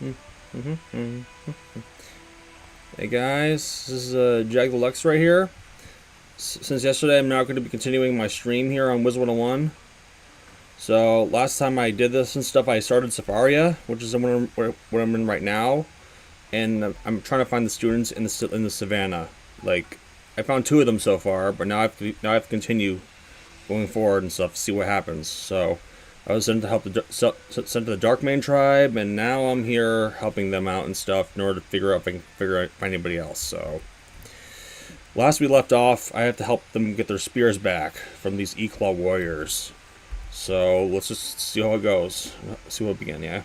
Hey guys, this is Jag Deluxe right here. Since yesterday, I'm now going to be continuing my stream here on Wizard101. So last time I did this and stuff, I started Zafaria, which is what I'm in right now, and I'm trying to find the students in the Savannah. Like, I found 2 of them so far, but now I have to continue going forward and stuff to see what happens. So I was sent to sent to the Dark Main tribe, and now I'm here helping them out and stuff in order to figure out if I can find anybody else. So last we left off, I have to help them get their spears back from these E-Claw warriors. So let's just see how it goes. See what we begin, yeah.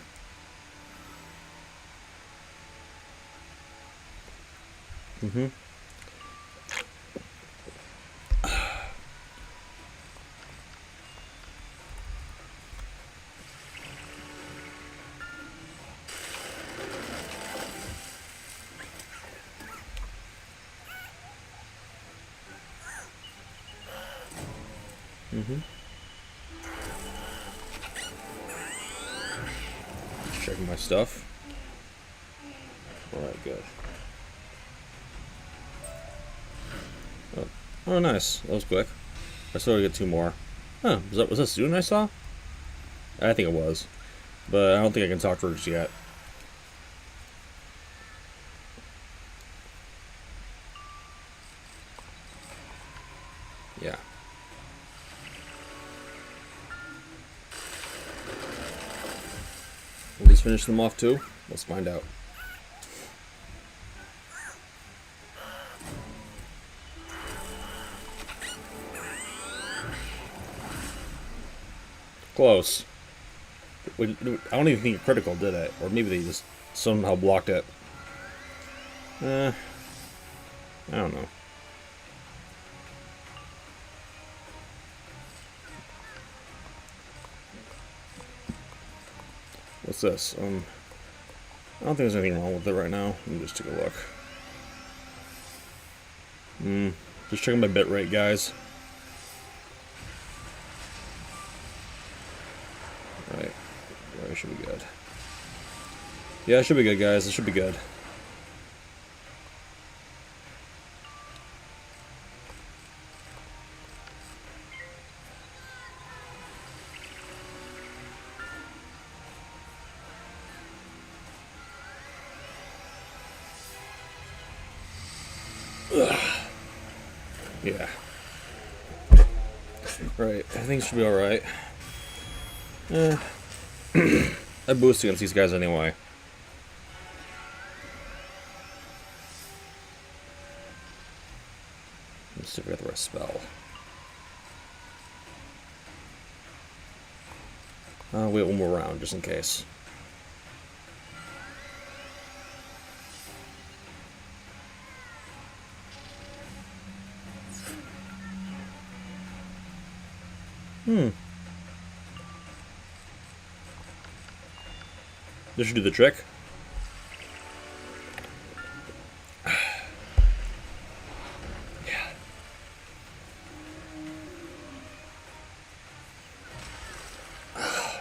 Just checking my stuff. Alright, good. Oh, nice. That was quick. I still gotta get 2 more. Huh, was that a student I saw? I think it was. But I don't think I can talk to her just yet. Yeah. We'll just finish them off too? Let's find out. Close. I don't even think it critical did it. Or maybe they just somehow blocked it. I don't know. What's this? I don't think there's anything wrong with it right now. Let me just take a look. Just checking my bit rate, guys. Right. It should be good. Yeah, it should be good, guys. It should be good. Yeah. Right, I think it should be alright. I boost against these guys anyway. Let's see if we got the rest spell. Wait one more round, just in case. This should do the trick. Yeah.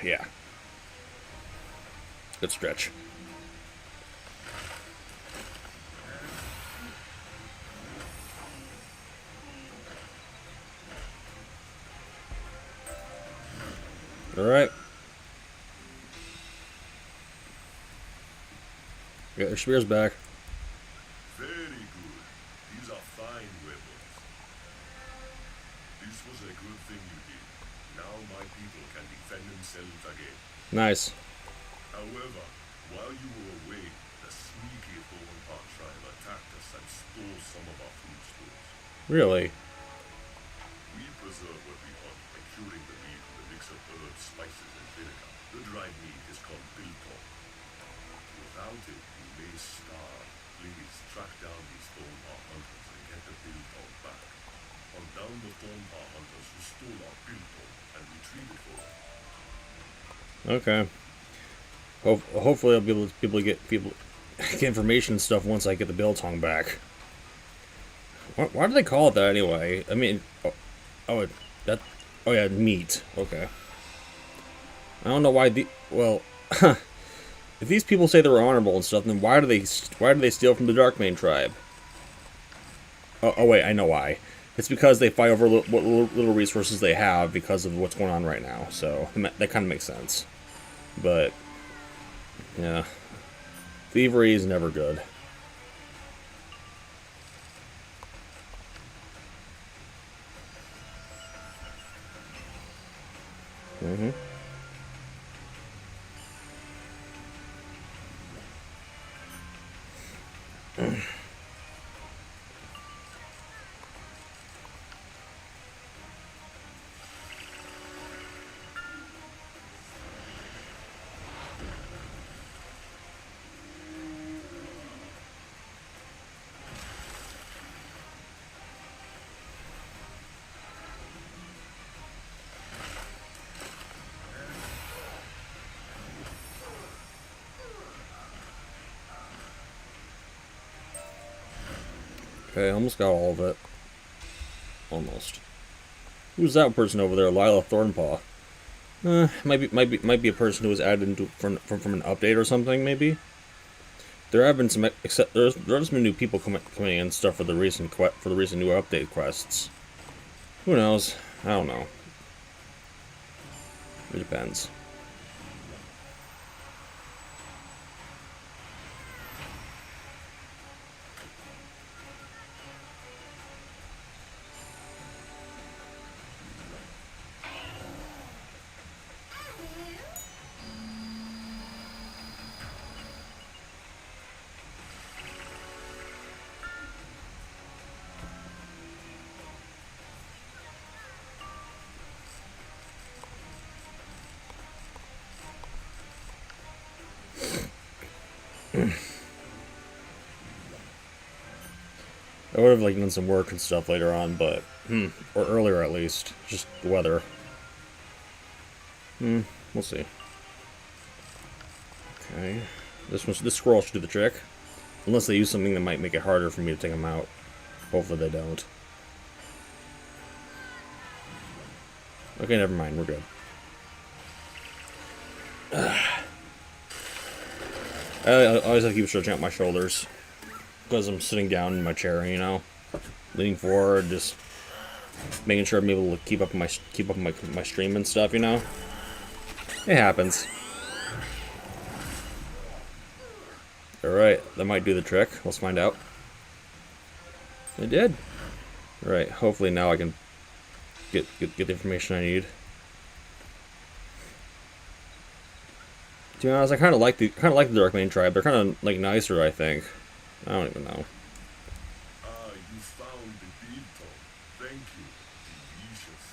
Yeah. Good stretch. Alright. Got their spears back. Very good. These are fine weapons. This was a good thing you did. Now my people can defend themselves again. Nice. However, while you were away, the sneaky Thornpaw tribe attacked us and stole some of our food stores. Really? We preserve what we hunt by curing the meat with a mix of herbs, spices, and vinegar. The dried meat is called biltong. Without it, you may starve. Please track down these Thornpaw hunters and get the biltong back. Hunt down the Thornpaw hunters who stole our biltong and retrieve it for us. Okay. Hopefully I'll be able to get information and stuff once I get the biltong back. Why do they call it that anyway? I mean, oh yeah, meat. Okay. I don't know why well, If these people say they were honorable and stuff, then why do they steal from the Darkmane tribe? Oh wait, I know why. It's because they fight over what little resources they have because of what's going on right now. So that kind of makes sense. But yeah, thievery is never good. Mm-hmm. Okay, almost got all of it. Almost. Who's that person over there? Lila Thornpaw. Might be a person who was added into from an update or something. Maybe. There have been some there's been new people coming in and stuff for the recent new update quests. Who knows? I don't know. It depends. I would have done some work and stuff later on, but or earlier at least. Just the weather. We'll see. Okay, this scroll should do the trick, unless they use something that might make it harder for me to take them out. Hopefully they don't. Okay, never mind. We're good. I always have to keep stretching out my shoulders because I'm sitting down in my chair, you know, leaning forward, just making sure I'm able to keep up my stream and stuff, you know. It happens. All right, that might do the trick. Let's find out. It did. All right, hopefully now I can get the information I need. To be honest, I kind of like the Darkmane tribe. They're kind of nicer, I think. I don't even know. You found the beetle. Thank you. Delicious.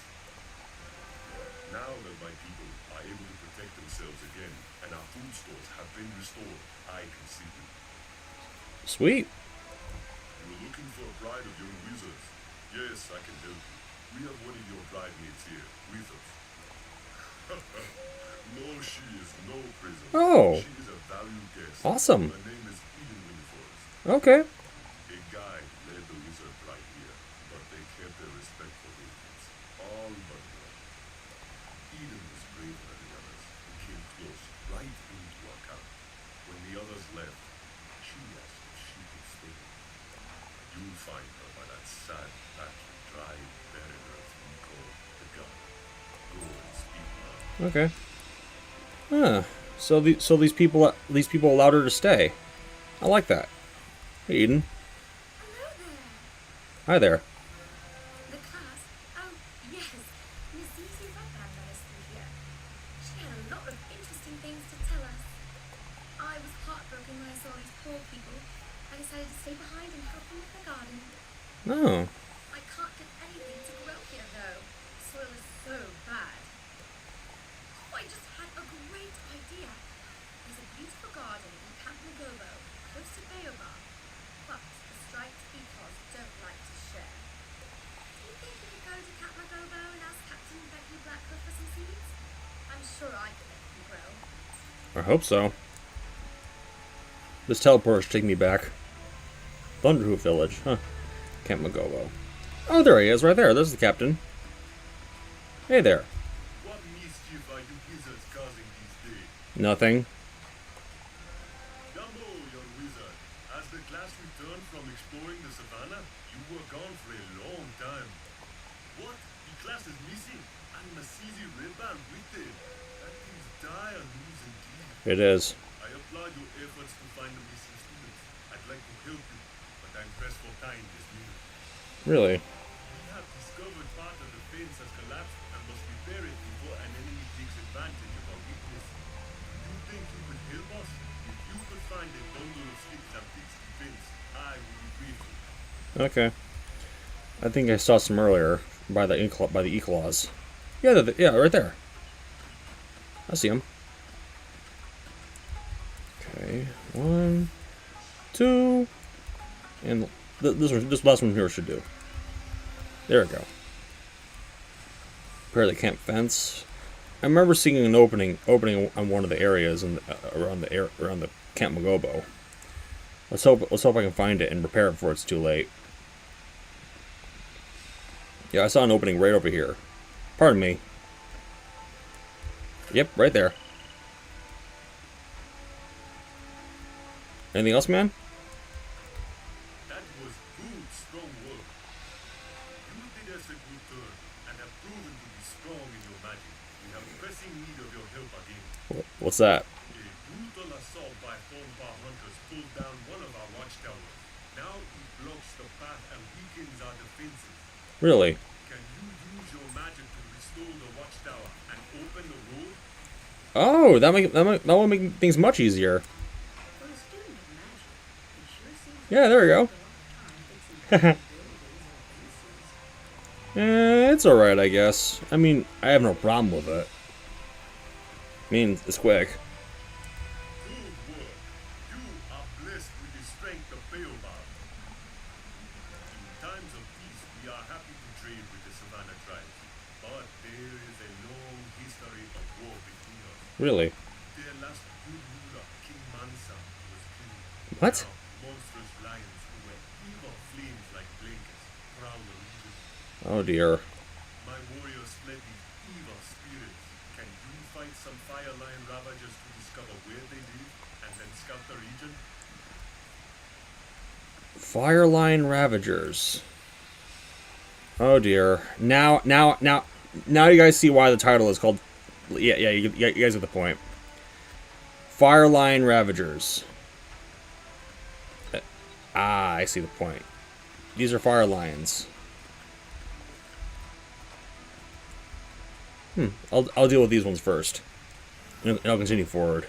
Now that my people are able to protect themselves again, and our food stores have been restored, I can see you. Sweet. You were looking for a bride of young wizards. Yes, I can help you. We have one of your bridesmaids here with us. No, she is no prisoner. Oh. She is a valued guest. Awesome. Her name is Eden. Okay. A guide led the wizard right here, but they kept their respectful distance. All but one. Eden was braver than the others and came close, right into our camp. When the others left, she asked if she could stay. You'll find her by that sad patch of dry, barren earth we call the gun. Go and speak now. Okay. Huh. So these people allowed her to stay. I like that. Hey, Eden. Hello there. Hi there. The class? Oh, yes. Miss Zafaria led us through here. She had a lot of interesting things to tell us. I was heartbroken when I saw these poor people. I decided to stay behind and help them with the garden. Oh. I can't get anything to grow here, though. Soil is so bad. Oh, I just had a great idea. There's a beautiful garden in Camp Magobo, close to Bayobar. But the striped peacocks don't like to share. Do you think we could go to Camp Magobo and ask Captain Becky Blackwood for some seeds? I'm sure I could make them grow. I hope so. This teleporter should take me back. Thunderhoof Village, huh? Camp Magobo. Oh, there he is, right there. There's the captain. Hey there. What mischief are you wizards causing these days? Nothing. from exploring the savannah? You were gone for a long time. What? The class is missing? And Masisi Ribbon with it. That is dire news indeed. It is. I applaud your efforts to find the missing students. I'd like to help you, but I'm pressed for time this minute. Really? We have discovered part of the fence has collapsed and must repair it before an enemy takes advantage of our weakness. Do you think you could help us? If you could find a bundle of sticks and fix the fence, I would be grateful. Okay. I think I saw some earlier by the Eclaws. Yeah, yeah, right there. I see them. Okay, 1, 2, and this last one here should do. There we go. Repair the camp fence. I remember seeing an opening on one of the areas around the Camp Magobo. Let's hope I can find it and repair it before it's too late. Yeah, I saw an opening right over here. Pardon me. Yep, right there. Anything else, man? That was good, strong work. You did us a good turn and have proven to be strong in your magic. We have pressing need of your help again. What's that? A brutal assault by Thornpaw hunters pulled down one of our watchtowers. Now it blocks the path and weakens our defenses. Really? Can you use your magic to restore the watchtower and open the road? Oh, that will make things much easier. For a student of magic, it sure seems Yeah, there we go. like a lot of time fixing buildings or fences. It's alright, I guess. I mean, I have no problem with it. I mean, it's quick. Good work. You are blessed with the strength of Baobab. In times of peace, we are happy to trade with the Savannah tribes. But there is a long history of war between us. Really? Their last good ruler, King Mansa, was killed. What? Now, monstrous lions who were evil flames like blankets prowl the region. Oh dear. My warriors fled these evil spirits. Can you fight some fire lion ravagers to discover where they live and then scout the region? Fireline Ravagers. Oh dear. Now you guys see why the title is called. Yeah, you guys get the point. Fireline Ravagers. I see the point. These are fire lions. I'll deal with these ones first, and I'll continue forward.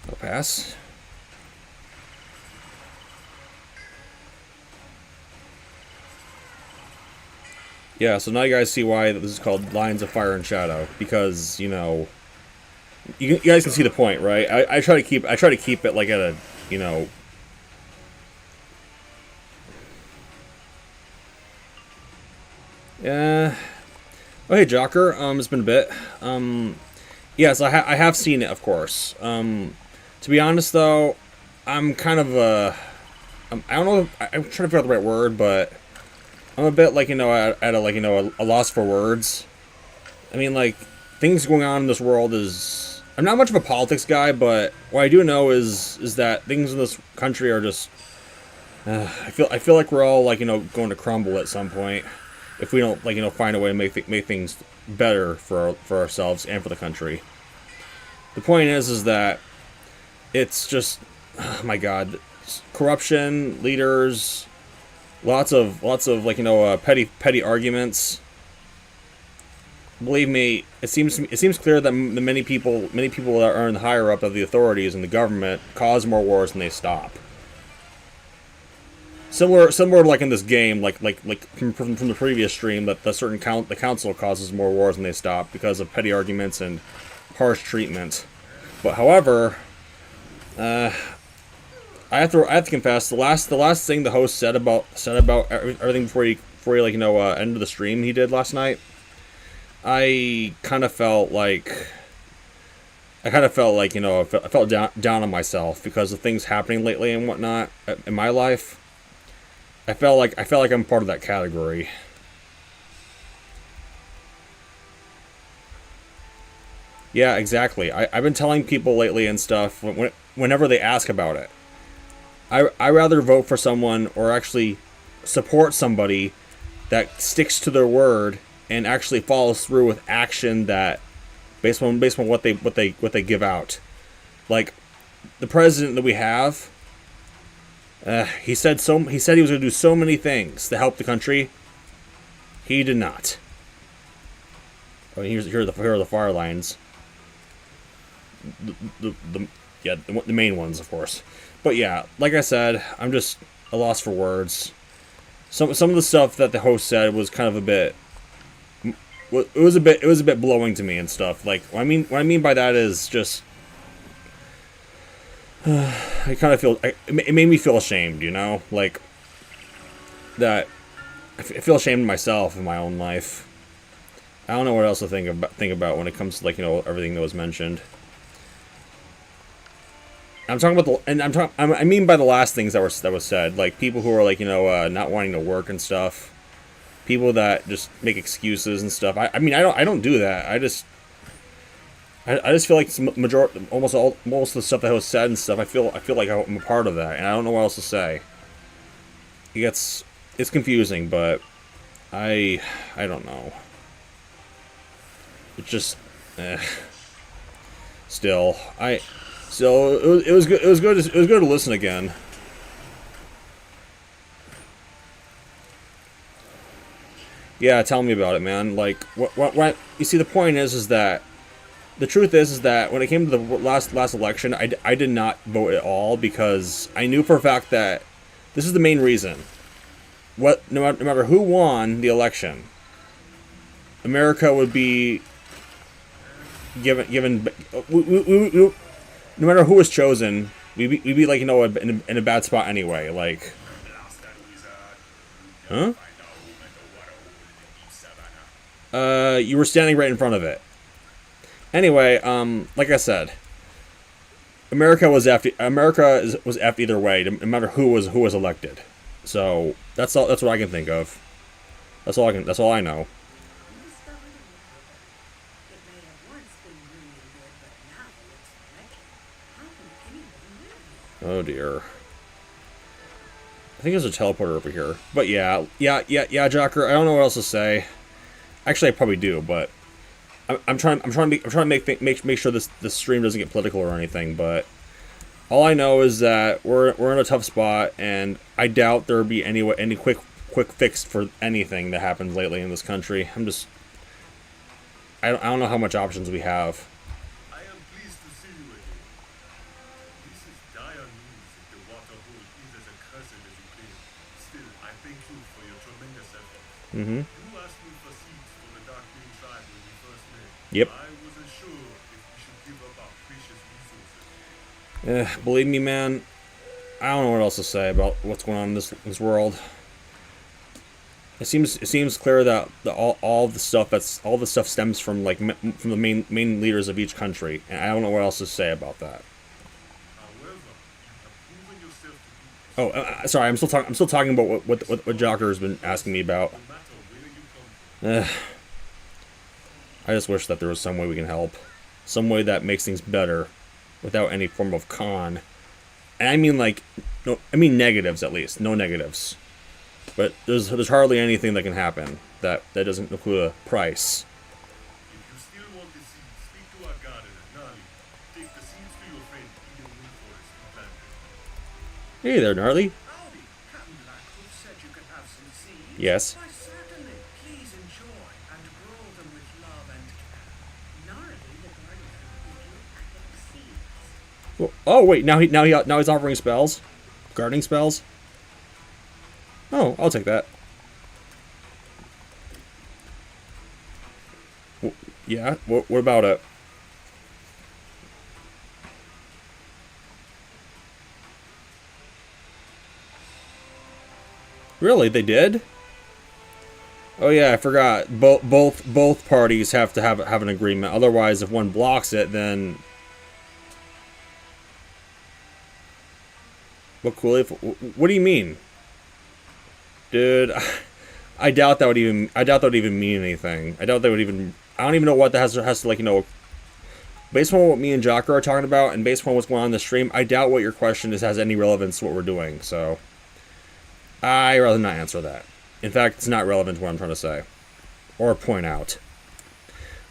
I'll pass. Yeah, so now you guys see why this is called Lines of Fire and Shadow, because you know, you guys can see the point, right? I try to keep it like at a, you know. Yeah. Oh hey Jocker, it's been a bit. Yes, I have seen it, of course. To be honest though, I'm kind of I don't know. I'm trying to figure out the right word, but I'm a bit like, you know, at a, like, you know, a loss for words. I mean, like, things going on in this world is. I'm not much of a politics guy, but what I do know is that things in this country are just. I feel like we're all, like, you know, going to crumble at some point if we don't, like, you know, find a way to make things better for ourselves and for the country. The point is that it's just, oh my God, corruption, leaders, lots of like, you know, petty arguments. Believe me, it seems clear that many people that are in the higher up of the authorities and the government cause more wars than they stop. Similar to like in this game, like from the previous stream, that the council causes more wars than they stop because of petty arguments and harsh treatment. But however, I have to confess, the last thing the host said about everything before he like, you know, ended the stream he did last night, I kind of felt like, you know, I felt down on myself because of things happening lately and whatnot in my life. I felt like I'm part of that category. Yeah, exactly. I've been telling people lately and stuff whenever they ask about it. I rather vote for someone or actually support somebody that sticks to their word and actually follows through with action that based on what they give out. Like the president that we have, he said he was going to do so many things to help the country. He did not. I mean, here are the fire lines. The main ones, of course. But yeah, like I said, I'm just a loss for words. Some of the stuff that the host said was kind of a bit. It was a bit blowing to me and stuff. Like what I mean by that is just. I kind of feel it made me feel ashamed, you know, like that. I feel ashamed of myself in my own life. I don't know what else to think about when it comes to, like, you know, everything that was mentioned. I'm talking about I mean by the last things that was said, like people who are, like, you know, not wanting to work and stuff, people that just make excuses and stuff. I mean I don't do that. I just feel like most of the stuff that was said and stuff. I feel like I'm a part of that, and I don't know what else to say. It's confusing, but I don't know. It's just still it was good to listen again. Yeah, tell me about it, man. Like what you see, the point is that the truth is that when it came to the last election, I did not vote at all because I knew for a fact that this is the main reason. No matter who won the election, America would be given no matter who was chosen, we'd be like, you know, in a bad spot anyway. Like, huh? You were standing right in front of it. Anyway, like I said, America was effed either way, no matter who was elected. So that's all. That's what I can think of. That's all I know. Oh dear. I think there's a teleporter over here. But yeah, Jocker. I don't know what else to say. Actually, I probably do, but I'm trying to make sure this stream doesn't get political or anything. But all I know is that we're in a tough spot, and I doubt there'll be any quick fix for anything that happens lately in this country. I don't know how much options we have. I am pleased to see you again. This is dire news if the water hole is as accursed as you claim. Still, I thank you for your tremendous efforts. Mm-hmm. You asked me for seeds for the Dark Moon tribe when we first met. Yep. I wasn't sure if we should give up our precious resources. Believe me, man, I don't know what else to say about what's going on in this world. It seems clear that all the stuff stems from from the main leaders of each country, and I don't know what else to say about that. However, you have proven yourself to be Oh, sorry, I'm still talking about what Jocker has been asking me about. no matter where you come from. I just wish that there was some way we can help, some way that makes things better, without any form of con. And I mean negatives at least, no negatives. But there's hardly anything that can happen that doesn't include a price. If you still want the seeds, speak to our gardener, Nali. Take the seeds to your friend, Eden Windforest, who planted. Hey there, Gnarly. Howdy, Captain Blackfoot said you could have some seeds. Yes. Why, certainly. Please enjoy and grow them with love and care. Gnarly, the gardener, will give you active seeds. Well, oh wait, now he's offering spells, gardening spells. Oh, I'll take that. Yeah. What about it? Really, they did? Oh yeah, I forgot. Both parties have to have an agreement. Otherwise, if one blocks it, then what cool? What do you mean, dude? I doubt that would even mean anything. I don't even know what that has to, like, you know, based on what me and Jocker are talking about, and based on what's going on in the stream, I doubt what your question has any relevance to what we're doing. So, I'd rather not answer that. In fact, it's not relevant to what I'm trying to say or point out.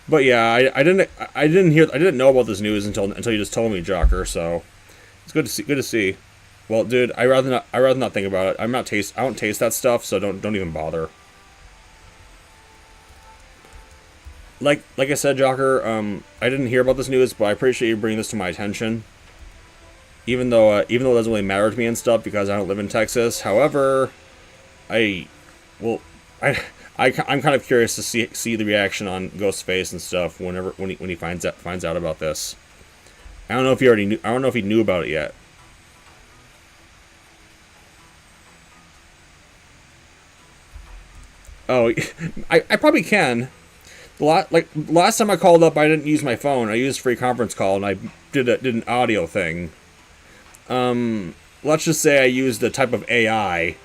But yeah, I didn't know about this news until you just told me, Jocker. So it's good to see. Well, dude, I'd rather not think about it. I don't taste that stuff, so don't even bother. Like I said, Jocker, I didn't hear about this news, but I appreciate you bringing this to my attention. Even though it doesn't really matter to me and stuff because I don't live in Texas. However, I'm kind of curious to see the reaction on Ghostface and stuff when he finds out about this. I don't know if he already knew. I don't know if he knew about it yet. Oh, I probably can. Last time I called up, I didn't use my phone. I used free conference call, and I did an audio thing. Let's just say I used a type of AI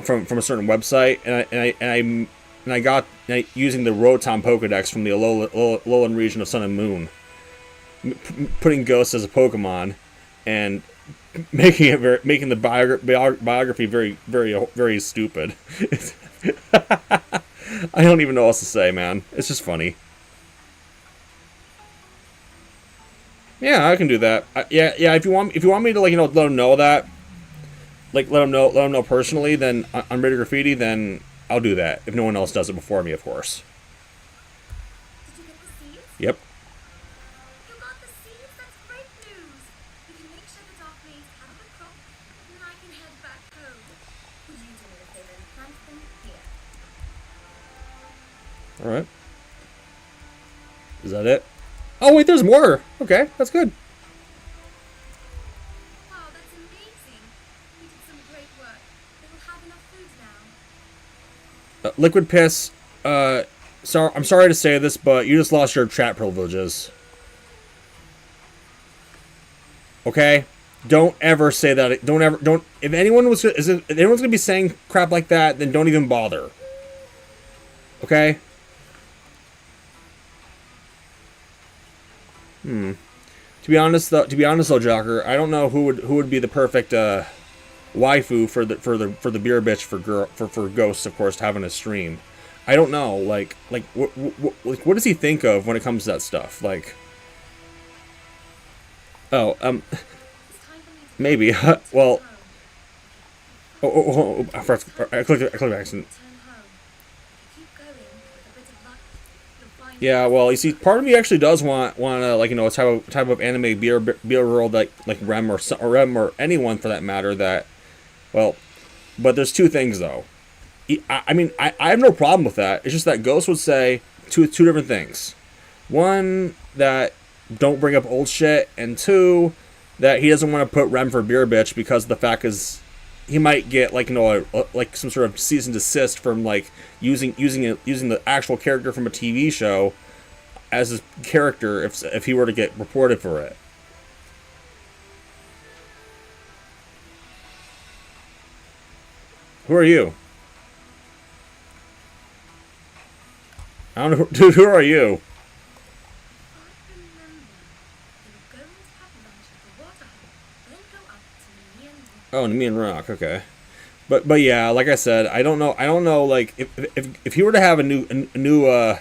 from a certain website, and I got using the Rotom Pokedex from the Alolan region of Sun and Moon, putting Ghost as a Pokemon, and making the biography very very very stupid. I don't even know what else to say, man. It's just funny. Yeah, I can do that. Yeah. If you want me to let him know that, let him know personally, then on Radio Graffiti, then I'll do that. If no one else does it before me, of course. Did you get the seeds? Yep. You got the seeds? That's great news. We can make sure the dark maids have a good crop, and then I can head back home. Would you do me a favor and plant them here? All right. Is that it? Oh wait, there's more. Okay, that's good. Wow, that's amazing. You did some great work. They will have enough food now. Liquid Piss. I'm sorry to say this, but you just lost your chat privileges. Okay, don't ever say that. Don't. If anyone's gonna be saying crap like that, then don't even bother. Okay. To be honest though, Jocker, I don't know who would be the perfect waifu for the beer bitch for Ghosts, of course, having a stream. I don't know, what does he think of when it comes to that stuff? Like, maybe. Well, I clicked by accident. Yeah, well, you see, part of me actually does want a type of anime beer world like Rem or anyone for that matter that, well, but there's two things though. I mean, I have no problem with that. It's just that Ghost would say two different things. One, that don't bring up old shit, and that he doesn't want to put Rem for beer bitch because the fact is he might get like some sort of cease and desist from like using the actual character from a TV show as his character if he were to get reported for it. Who are you? I don't know, dude. Who are you? Oh, Nemean Rock. Okay, but yeah, like I said, I don't know. Like if he were to have a new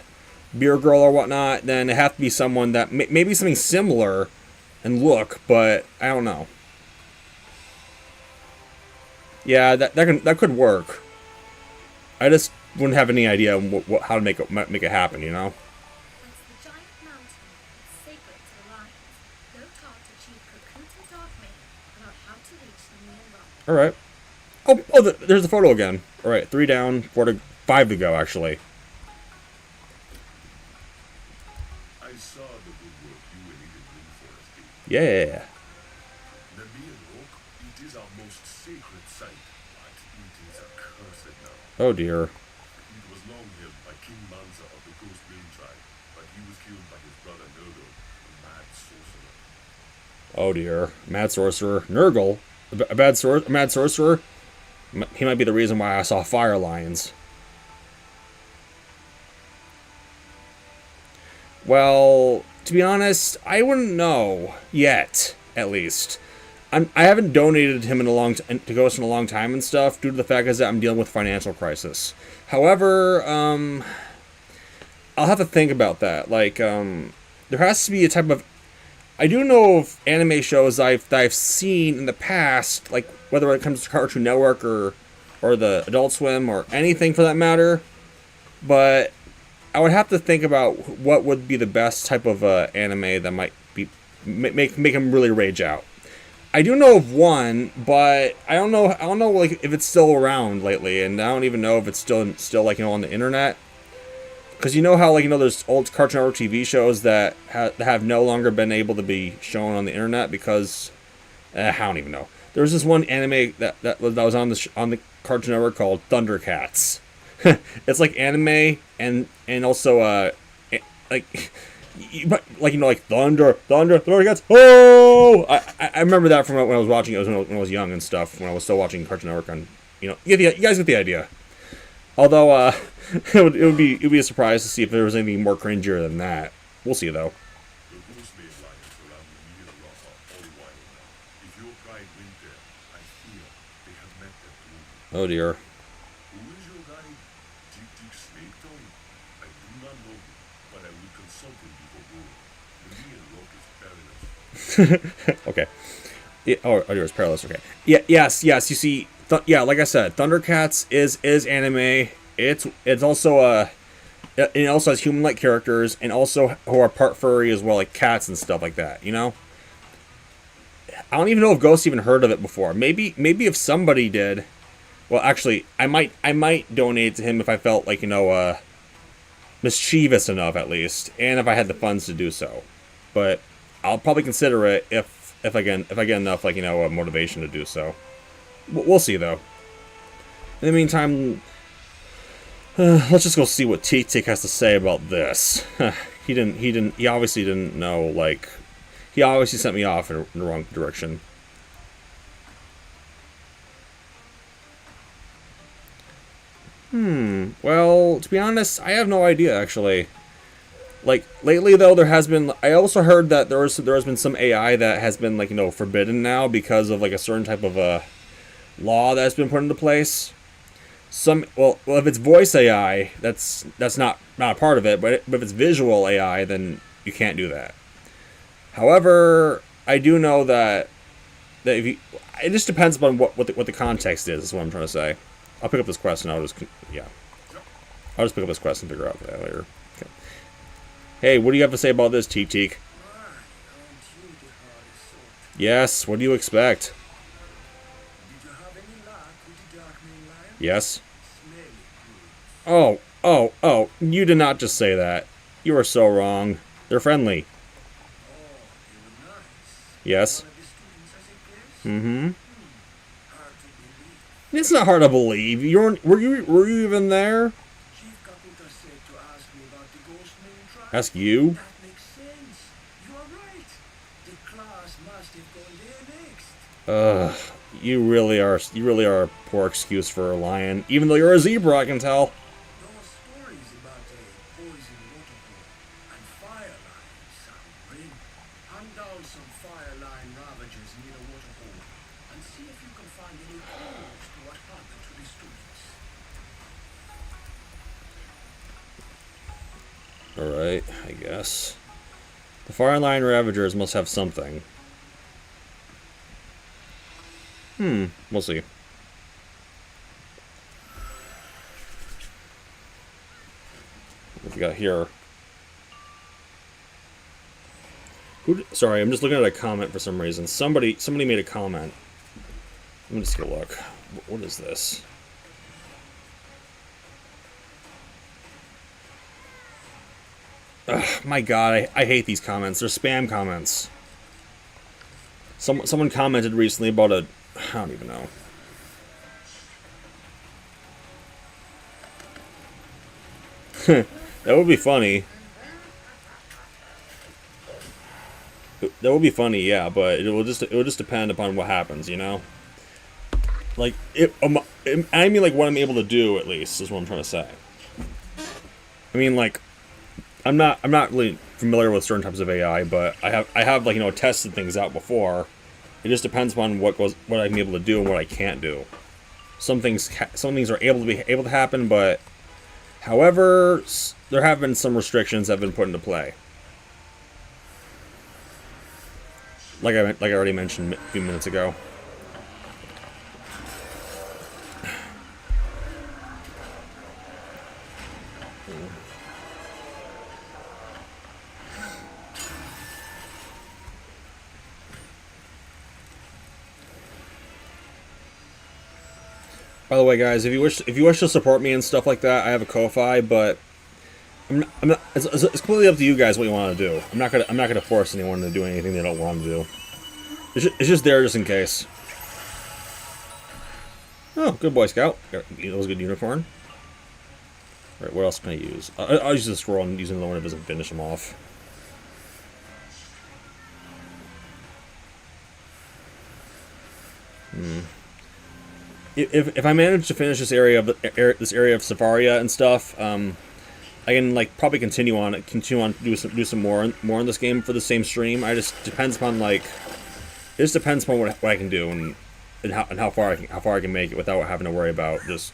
beer girl or whatnot, then it have to be someone that maybe something similar in look, but I don't know. Yeah, that could work. I just wouldn't have any idea how to make it happen, you know. That's the giant mountain. It's sacred to the lions. Go talk to Chief Cocoon and Darkmane about how to reach the Nemean Rock. All right. Oh, there's the photo again. All right, 3 down, 5 to go actually. I saw the good work you and Eden Greenforest did. Yeah. The Nemean Rock, it is our most sacred site, but it is accursed now. Oh dear. It was long held by King Manza of the Ghost Main tribe, but he was killed by his brother Nurgle, a mad sorcerer. Oh dear. Mad sorcerer. Nurgle? A mad sorcerer? He might be the reason why I saw fire lions. Well, To be honest, I wouldn't know yet, at least. I haven't donated to him to Ghost in a long time and stuff, due to the fact is that I'm dealing with financial crisis. However, I'll have to think about that. Like, there has to be a type of... I do know of anime shows that I've seen in the past, like, whether it comes to Cartoon Network or the Adult Swim or anything for that matter, but I would have to think about what would be the best type of anime that might be make him really rage out. I do know of one, but I don't know like if it's still around lately, and I don't even know if it's still like, you know, on the internet. Because you know how, like, you know, there's old Cartoon Network TV shows that have no longer been able to be shown on the internet because I don't even know. There was this one anime that was on the Cartoon Network called Thundercats. It's like anime and also like you know, like Thundercats. Oh, I remember that from when I was watching it when I was young and stuff. When I was still watching Cartoon Network on, you know, you guys get the idea. Although it would be a surprise to see if there was anything more cringier than that. We'll see though. The Ghost-made lions around the near rock are all wild now. If your pride went there, I fear they have met their doom. Oh dear. Who is your guide? Tick Snake Tongue? I do not know him, but I will consult him before going. The Neon Rock is perilous. Okay. Yours perilous. Okay. Yeah. Yes. You see. Yeah. Like I said, Thundercats is anime. It's also it also has human-like characters and also who are part furry as well, like cats and stuff like that. You know. I don't even know if Ghost even heard of it before. Maybe if somebody did. Well, actually, I might donate to him if I felt like, you know, mischievous enough at least, and if I had the funds to do so. But I'll probably consider it if I get enough, like, you know, motivation to do so. We'll see though. In the meantime, let's just go see what Tick has to say about this. He obviously didn't know, like, he obviously sent me off in the wrong direction. Well, to be honest, I have no idea, actually. Like, lately, though, there has been... I also heard that there has been some AI that has been, like, you know, forbidden now because of, like, a certain type of law that's been put into place. Well, if it's voice AI, that's not a part of it, but if it's visual AI, then you can't do that. However, I do know that if you... It just depends upon what the context is what I'm trying to say. I'll pick up this quest and I'll just pick up this quest and figure out that later. Okay. Hey, what do you have to say about this, Teak? Yes, what do you expect? Did you have any luck with the Dark Main Lion? Yes. Smelly good. Oh, you did not just say that. You are so wrong. They're friendly. Oh, they were nice. Yes. One of the students, I guess? Mm-hmm. Hard to believe. It's not hard to believe. Were you even there? Chief Kaputa said to ask me about the Ghost Main tribe. Ask you? That makes sense. You are right. The class must have gone there next. You really are a poor excuse for a lion. Even though you're a zebra, I can tell. Those stories about a poison waterfall and fire lions sound grim. Hunt down some fire line ravagers near the waterfall and see if you can find any clues to what happened to the students. Alright, I guess. The fire line ravagers must have something. We'll see. What we got here? Sorry, I'm just looking at a comment for some reason. Somebody made a comment. Let me just take a look. What is this? Ugh, my god, I hate these comments. They're spam comments. Someone commented recently about a... I don't even know. That would be funny. That would be funny, yeah, but it will just depend upon what happens, you know? Like, I mean, like, what I'm able to do, at least, is what I'm trying to say. I mean, like, I'm not really familiar with certain types of AI, but I have like tested things out before. It just depends upon what I'm able to do and what I can't do. Some things are able to happen, but however, there have been some restrictions that have been put into play. Like I already mentioned a few minutes ago. By the way, guys, if you wish to support me and stuff like that, I have a Ko-fi, but I'm not. It's completely up to you guys what you want to do. I'm not gonna force anyone to do anything they don't want to do. It's just there just in case. Oh, good Boy Scout. That was a good unicorn. All right, what else can I use? I'll use the scroll and use another one if it doesn't finish them off. If I manage to finish this area of Zafaria and stuff, I can like probably continue on do some more in this game for the same stream. It just depends upon what I can do and how far I can make it without having to worry about just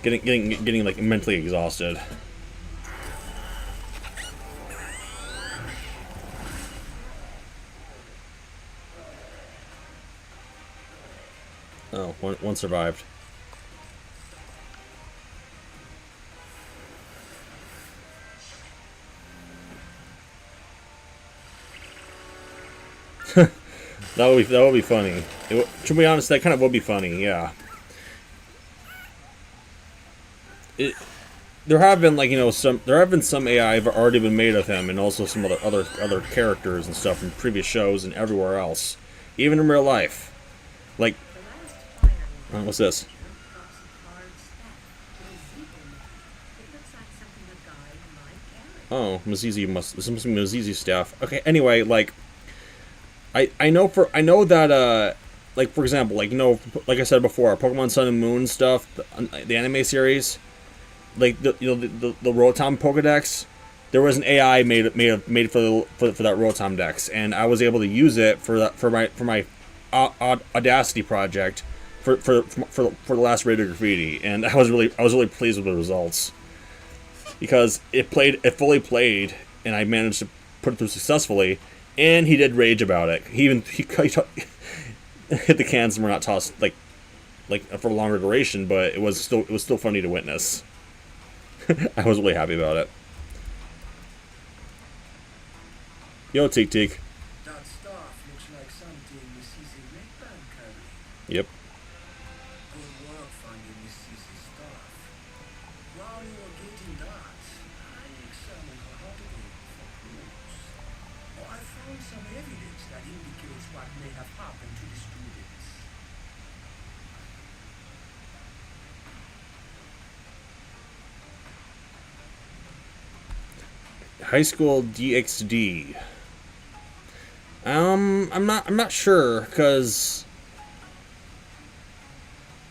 getting like mentally exhausted. Oh, one survived. That would be funny. To be honest, that kind of would be funny. Yeah. There have been some AI have already been made of him, and also some other characters and stuff from previous shows and everywhere else, even in real life. Like, what's this? Oh, Mazizi this must be Mazizi's staff. Okay, anyway, like I know that like for example, like like I said before, Pokemon Sun and Moon stuff, the anime series, like the Rotom Pokedex, there was an AI made for that Rotom Dex, and I was able to use it for my Audacity project for the last Radio Graffiti, and I was really pleased with the results because it fully played, and I managed to put it through successfully. And he did rage about it. He hit the cans and were not tossed like for a longer duration, but it was still funny to witness. I was really happy about it. Yo, Teak Teak. That stuff looks like something Mrs. Redbank carried. Yep. Good work finding Mrs. stuff. While you were getting that, I examined her article for clues. I found some evidence that indicates what may have happened to the students. High school DxD. I'm not sure, because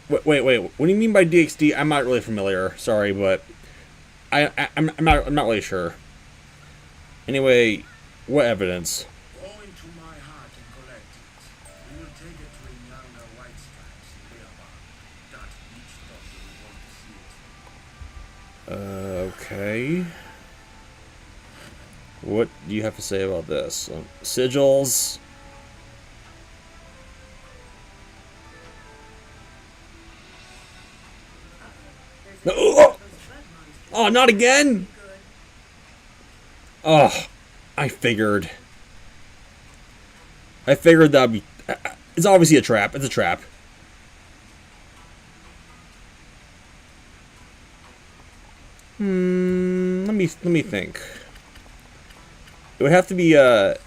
wait. What do you mean by DxD? I'm not really familiar. Sorry, but I'm not really sure. Anyway, what evidence? Go into my heart and collect it. We will take it to a younger white stripes in Beerbar. That each doctor will want to see it. Okay. What do you have to say about this? Sigils. Oh, not again! Oh, I figured that'd be... It's obviously a trap. It's a trap. Let me think. It would have to be it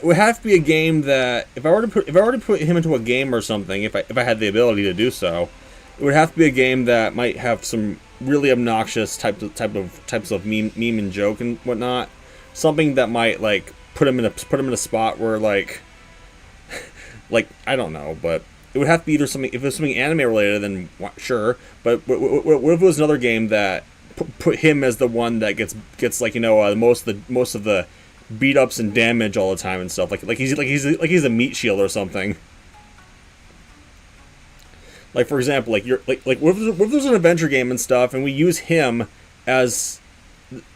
would have to be a game that if I were to put him into a game or something, if I had the ability to do so, it would have to be a game that might have some really obnoxious types of meme and joke and whatnot. Something that might like put him in a spot where like I don't know, but it would have to be either something, if it was something anime related, then sure. But what if it was another game that put him as the one that gets like, you know, most of the beat ups and damage all the time and stuff. Like he's a meat shield or something. Like, for example, like what if there's an adventure game and stuff, and we use him as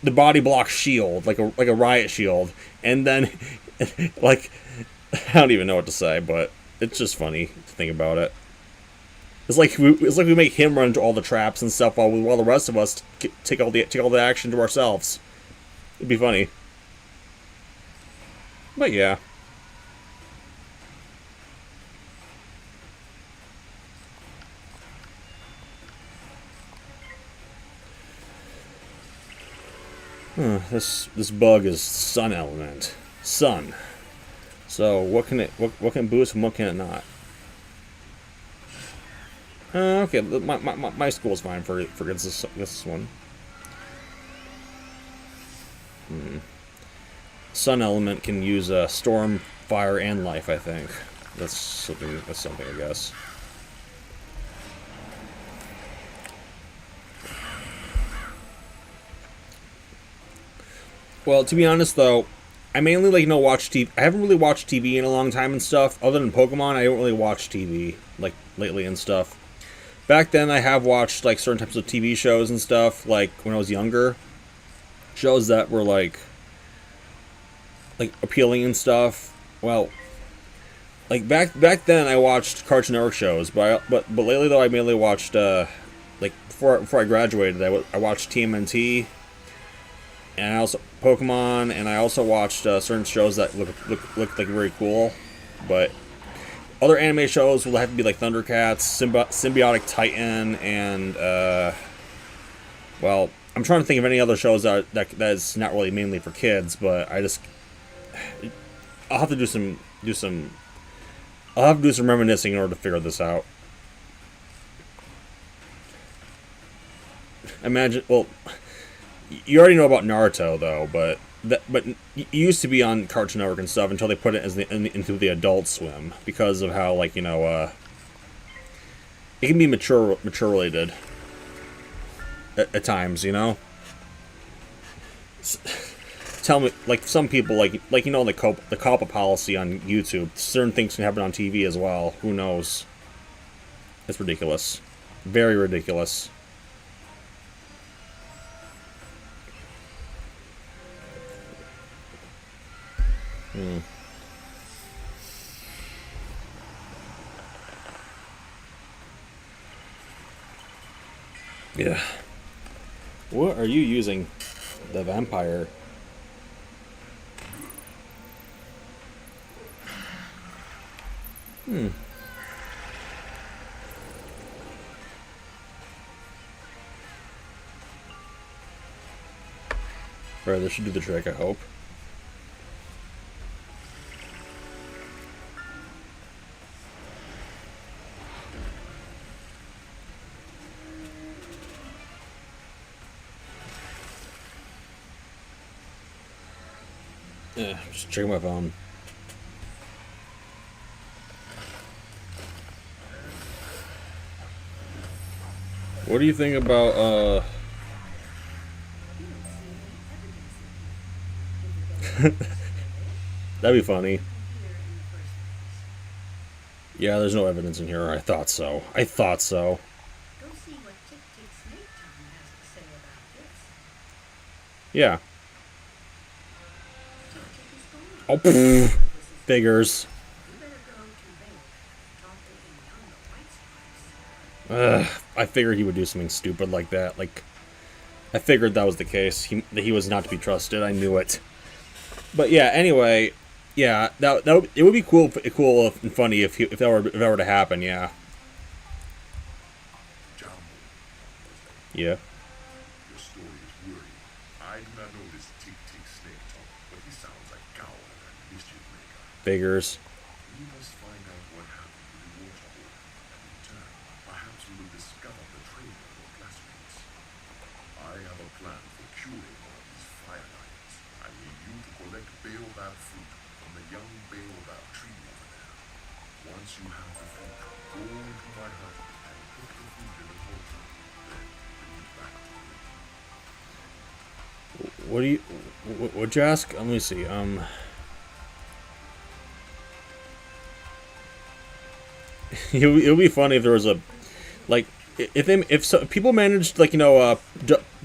the body block shield, like a riot shield, and then like I don't even know what to say, but it's just funny to think about it. It's like we make him run into all the traps and stuff while the rest of us take all the action to ourselves. It'd be funny. But yeah. This bug is sun element. Sun. So what can boost and what can it not? Okay, my school's fine for this one. Sun element can use storm, fire, and life. I think that's something. I guess. Well, to be honest though, I mainly watch TV. I haven't really watched TV in a long time and stuff. Other than Pokemon, I don't really watch TV like lately and stuff. Back then, I have watched like certain types of TV shows and stuff. Like when I was younger, shows that were like appealing and stuff. Well, like back then, I watched Cartoon Network shows, but lately though, I mainly watched like before I graduated, I watched TMNT, and I also Pokemon, and I also watched certain shows that look like very cool, but. Other anime shows will have to be like Thundercats, Symbiotic Titan, and well, I'm trying to think of any other shows that is not really mainly for kids, but I'll have to do some reminiscing in order to figure this out. Imagine, well, you already know about Naruto though, but it used to be on Cartoon Network and stuff until they put it into the Adult Swim because of how, like, you know, it can be mature related at times, you know. Tell me, like, some people like you know, the COPPA policy on YouTube. Certain things can happen on TV as well. Who knows? It's ridiculous, very ridiculous. Yeah. What are you using? The vampire. Alright, this should do the trick, I hope. Yeah, just checking my phone. What do you think about, That'd be funny. Yeah, there's no evidence in here. I thought so. Go see what Tick Tick Snake Town has to say about this. Yeah. Tick Tick is gone. Oh, pfft. Figures. You better go to Vale. Talk to him young White Stripes. I figured he would do something stupid like that. Like, I figured that was the case. That he was not to be trusted. I knew it. But yeah. Anyway, yeah. It would be cool and funny if that were to happen. Yeah. Yeah. Your story is worrying. I do not know this Tick Tick Snake talk, but he sounds like Gower and Mischief Maker. Figures. We must find out what happened with the water hole. In turn, perhaps we will discover the trail of your classmates. I have a plan for curing all of these fire lions. I need you to collect baobab fruit from the young baobab tree over there. Once you have the fruit, go into my hut and put the fruit in a potion. Then bring it back to me. What do you? What'd you ask? Let me see. It would be funny if there was a, like, if people managed, like,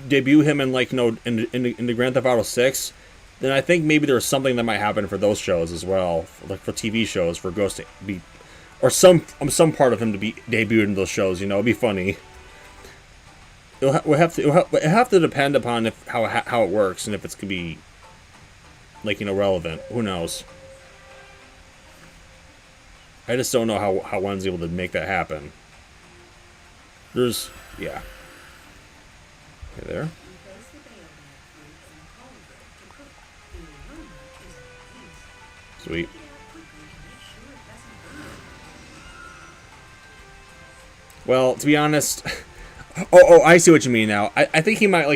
debut him in, like, in the Grand Theft Auto 6, then I think maybe there's something that might happen for those shows as well, like for TV shows, for Ghost to be, or some part of him to be debuted in those shows. It'd be funny. It'll have to depend upon how it works and if it's gonna be, like, relevant. Who knows? I just don't know how one's able to make that happen. Yeah. Okay, there. Sweet. Well, to be honest, I see what you mean now. I think he might,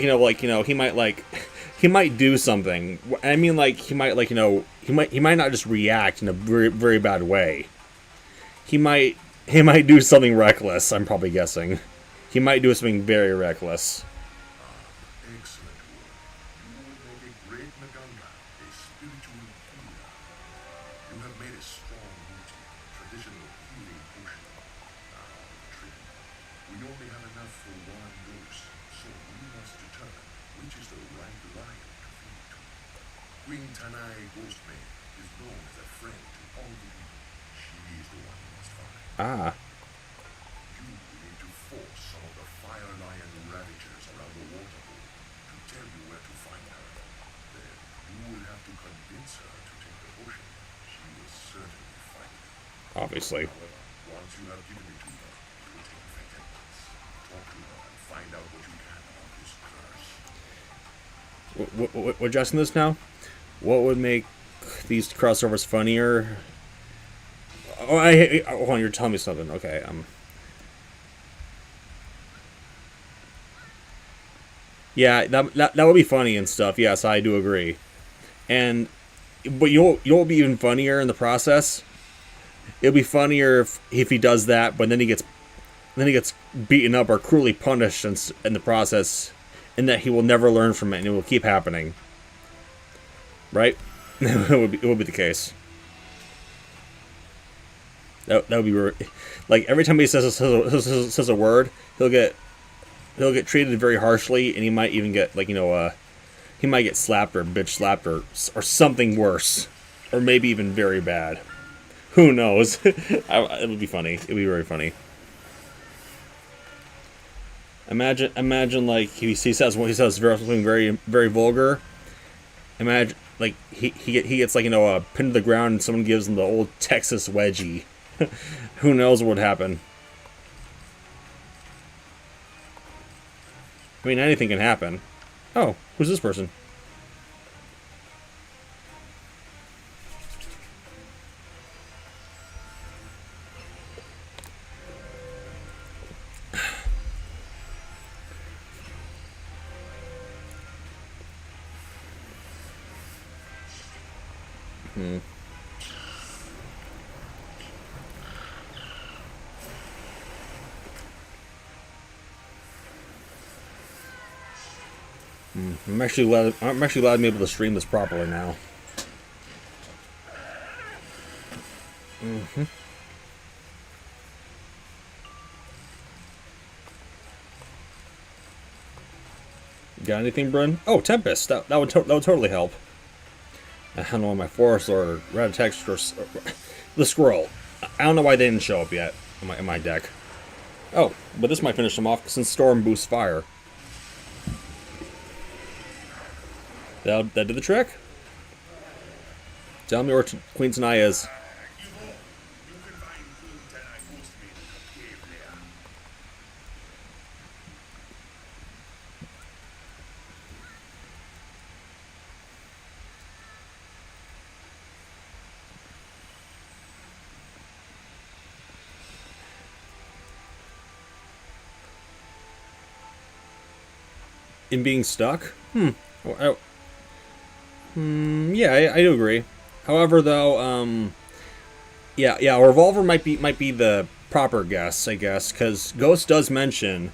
he might do something. I mean, like, he might not just react in a very, very bad way. He might do something reckless. I'm probably guessing. He might do something very reckless. Excellent work. You will make a great Maganga, a spiritual healer. You have made a strong root, traditional healing potion. Now, tricky. We only have enough for one dose, so we must determine which is the right lion to feed to. Queen Tanai Ghostmane is known as a friend to all the people. She is the one you must find. Ah. You need to force some of the fire lion ravagers around the water hole to tell you where to find her. Then you will have to convince her to take the potion. She will certainly fight you. Obviously. However, once you have given it to her, it will take effect at once. Talk to her and find out what you can about this curse. We're adjusting this now. What would make these crossovers funnier? Oh, hold on, you're telling me something. Okay, yeah, that would be funny and stuff. Yes, I do agree. But you'll be even funnier in the process. It'll be funnier if he does that, but then he gets beaten up or cruelly punished in the process, and that he will never learn from it, and it will keep happening. Right? It would be the case. That would be like every time he says a word, he'll get treated very harshly, and he might even get, like, he might get slapped or bitch slapped or something worse, or maybe even very bad. Who knows? It would be funny. It would be very funny. Imagine like he says something very, very vulgar. Imagine, like, he gets, like, pinned to the ground, and someone gives him the old Texas wedgie. Who knows what would happen? I mean, anything can happen. Oh, who's this person? I'm actually glad I'm able to stream this properly now. Got anything, Bryn? Oh, Tempest. That would totally help. I don't know, my Forest or Red Text or the Squirrel. I don't know why they didn't show up yet in my deck. Oh, but this might finish them off since Storm boosts fire. That did the trick. Tell me where Queen Tanai is. You can find Queen Tanai Ghostmane in her cave there. In being stuck? Yeah, I do agree. However, though, yeah, Revolver might be the proper guess, I guess, because Ghost does mention,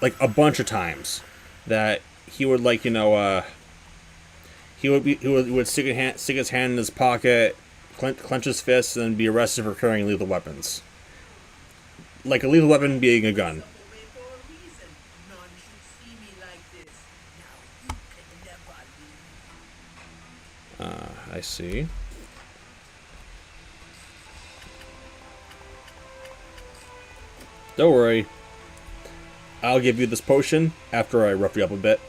like, a bunch of times that he would, like, he would stick his hand in his pocket, clench his fists, and be arrested for carrying lethal weapons. Like a lethal weapon being a gun. Away for a reason. None should see me like this. Now you can never leave. I see. Don't worry. I'll give you this potion after I rough you up a bit.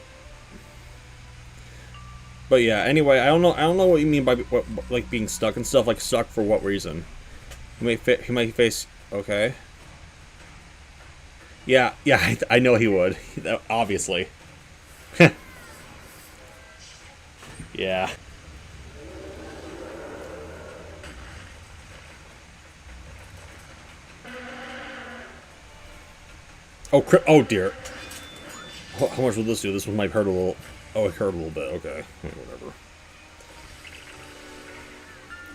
But yeah, anyway, I don't know what you mean by like being stuck and stuff. Like stuck for what reason? He might face. Okay. Yeah, I know he would. Obviously. Yeah. Oh dear. How much will this do? This one might hurt a little. Oh, it hurt a little bit. Okay.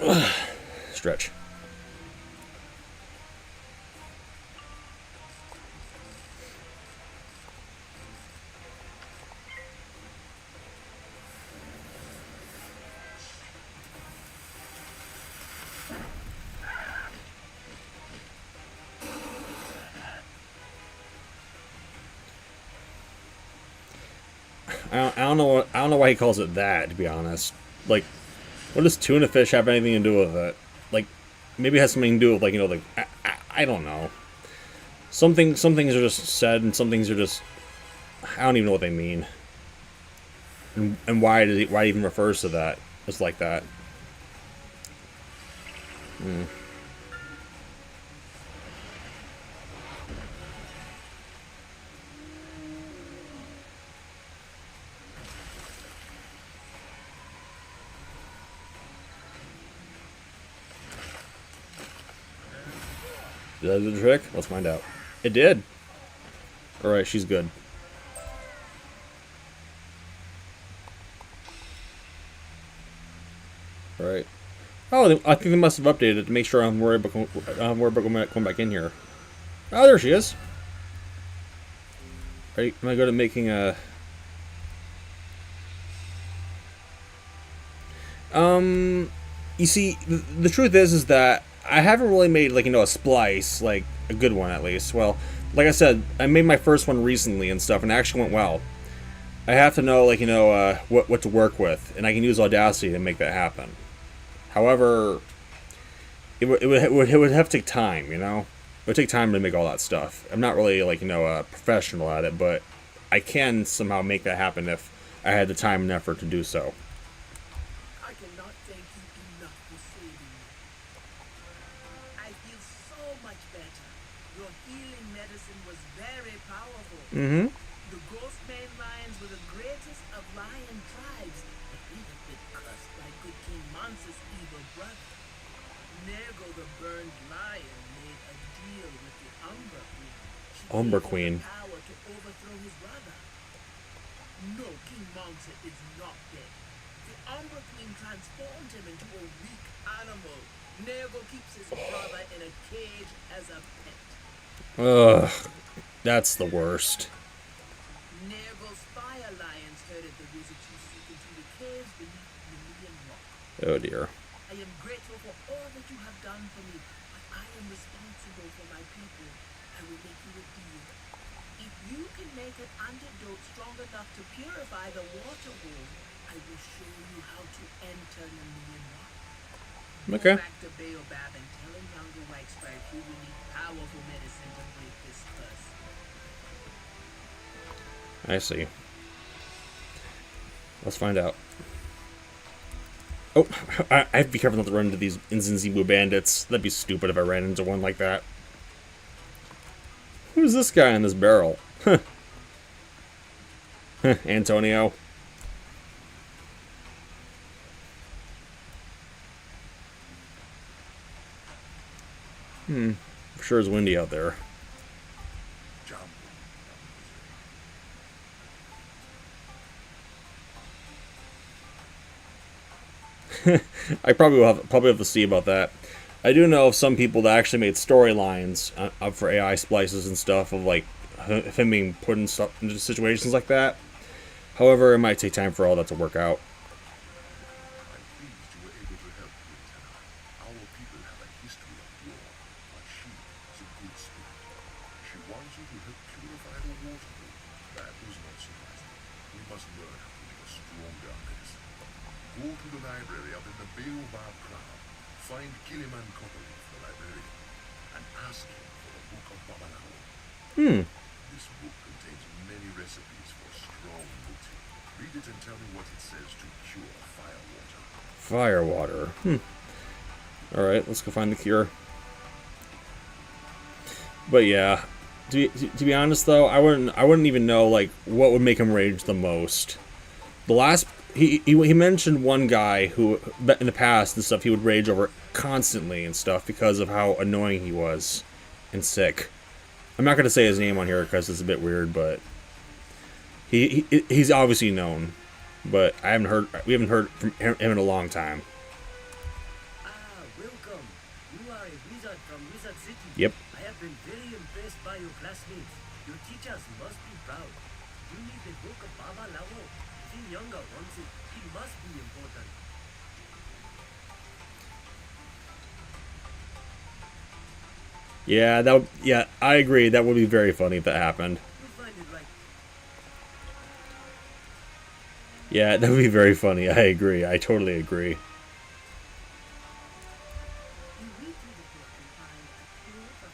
Whatever. Stretch. I don't know why he calls it that, to be honest. Like, what does tuna fish have anything to do with it? Like, maybe it has something to do with, like, you know, like, I don't know. Some things are just said, and some things are just, I don't even know what they mean. And why it even refers to that? Just like that. Did that do the trick? Let's find out. It did. Alright, she's good. Alright. Oh, I think they must have updated it to make sure I'm worried about going back in here. Oh, there she is. Right, am I good at making a... You see, the truth is that I haven't really made, like, you know, a splice, like, a good one, at least. Well, like I said, I made my first one recently and stuff, and it actually went well. I have to know, like, you know, what to work with, and I can use Audacity to make that happen. However, it would have to take time, you know? It would take time to make all that stuff. I'm not really, like, you know, a professional at it, but I can somehow make that happen if I had the time and effort to do so. I cannot thank you enough for saving me. I feel so much better. Your healing medicine was very powerful. Mm-hmm. The ghost man lions were the greatest of lion tribes, but we have been cursed by good King Monster's evil brother. Nergo the burned lion made a deal with the Umber Queen. She Umber gave her Queen. the power to overthrow his brother. No, King Monster is not dead. The Umber Queen transformed him into a weak animal. Nergo keeps his brother in a cage as a pet. Ugh. That's the worst. Nergo's fire lions herded the wizard to seek into the caves beneath the Million Rock. Oh dear. I am grateful for all that you have done for me, but I am responsible for my people. I will make you a deal. If you can make an antidote strong enough to purify the water hole, I will show you how to enter the Million Rock. Okay. Go back to Baobab and tell a younger White Sprite you will need powerful medicine to break this curse. I see. Let's find out. Oh, I have to be careful not to run into these Nzinzibu bandits. That'd be stupid if I ran into one like that. Who's this guy in this barrel? Huh. Antonio. Sure is windy out there. Jump. I probably will have to see about that. I do know of some people that actually made storylines up for AI splices and stuff of like him being put in into situations like that. However, it might take time for all that to work out. wants you to help purify the water. That was not surprising. We must learn how to make a stronger medicine. Go to the library up in the Baobab Crown. Find Gilliman Copperleaf, the librarian, and ask him for the Book of Babalawo. This book contains many recipes for strong booty. Read it and tell me what it says to cure firewater. Firewater. Alright, let's go find the cure. But yeah, to be honest though, I wouldn't even know like what would make him rage the most. The last he mentioned one guy who in the past and stuff he would rage over constantly and stuff because of how annoying he was and sick. I'm not gonna say his name on here because it's a bit weird, but he's obviously known, but we haven't heard from him in a long time. Welcome. You are a wizard from Wizard City. Yep. I have been very impressed by your classmates. Your teachers must be proud. You need the book of Babalawo. King Younger wants it. It must be important. Yeah, I agree. That would be very funny if that happened. You'll find it right. Yeah, that would be very funny. I agree. I totally agree. You read through the book and find a cure for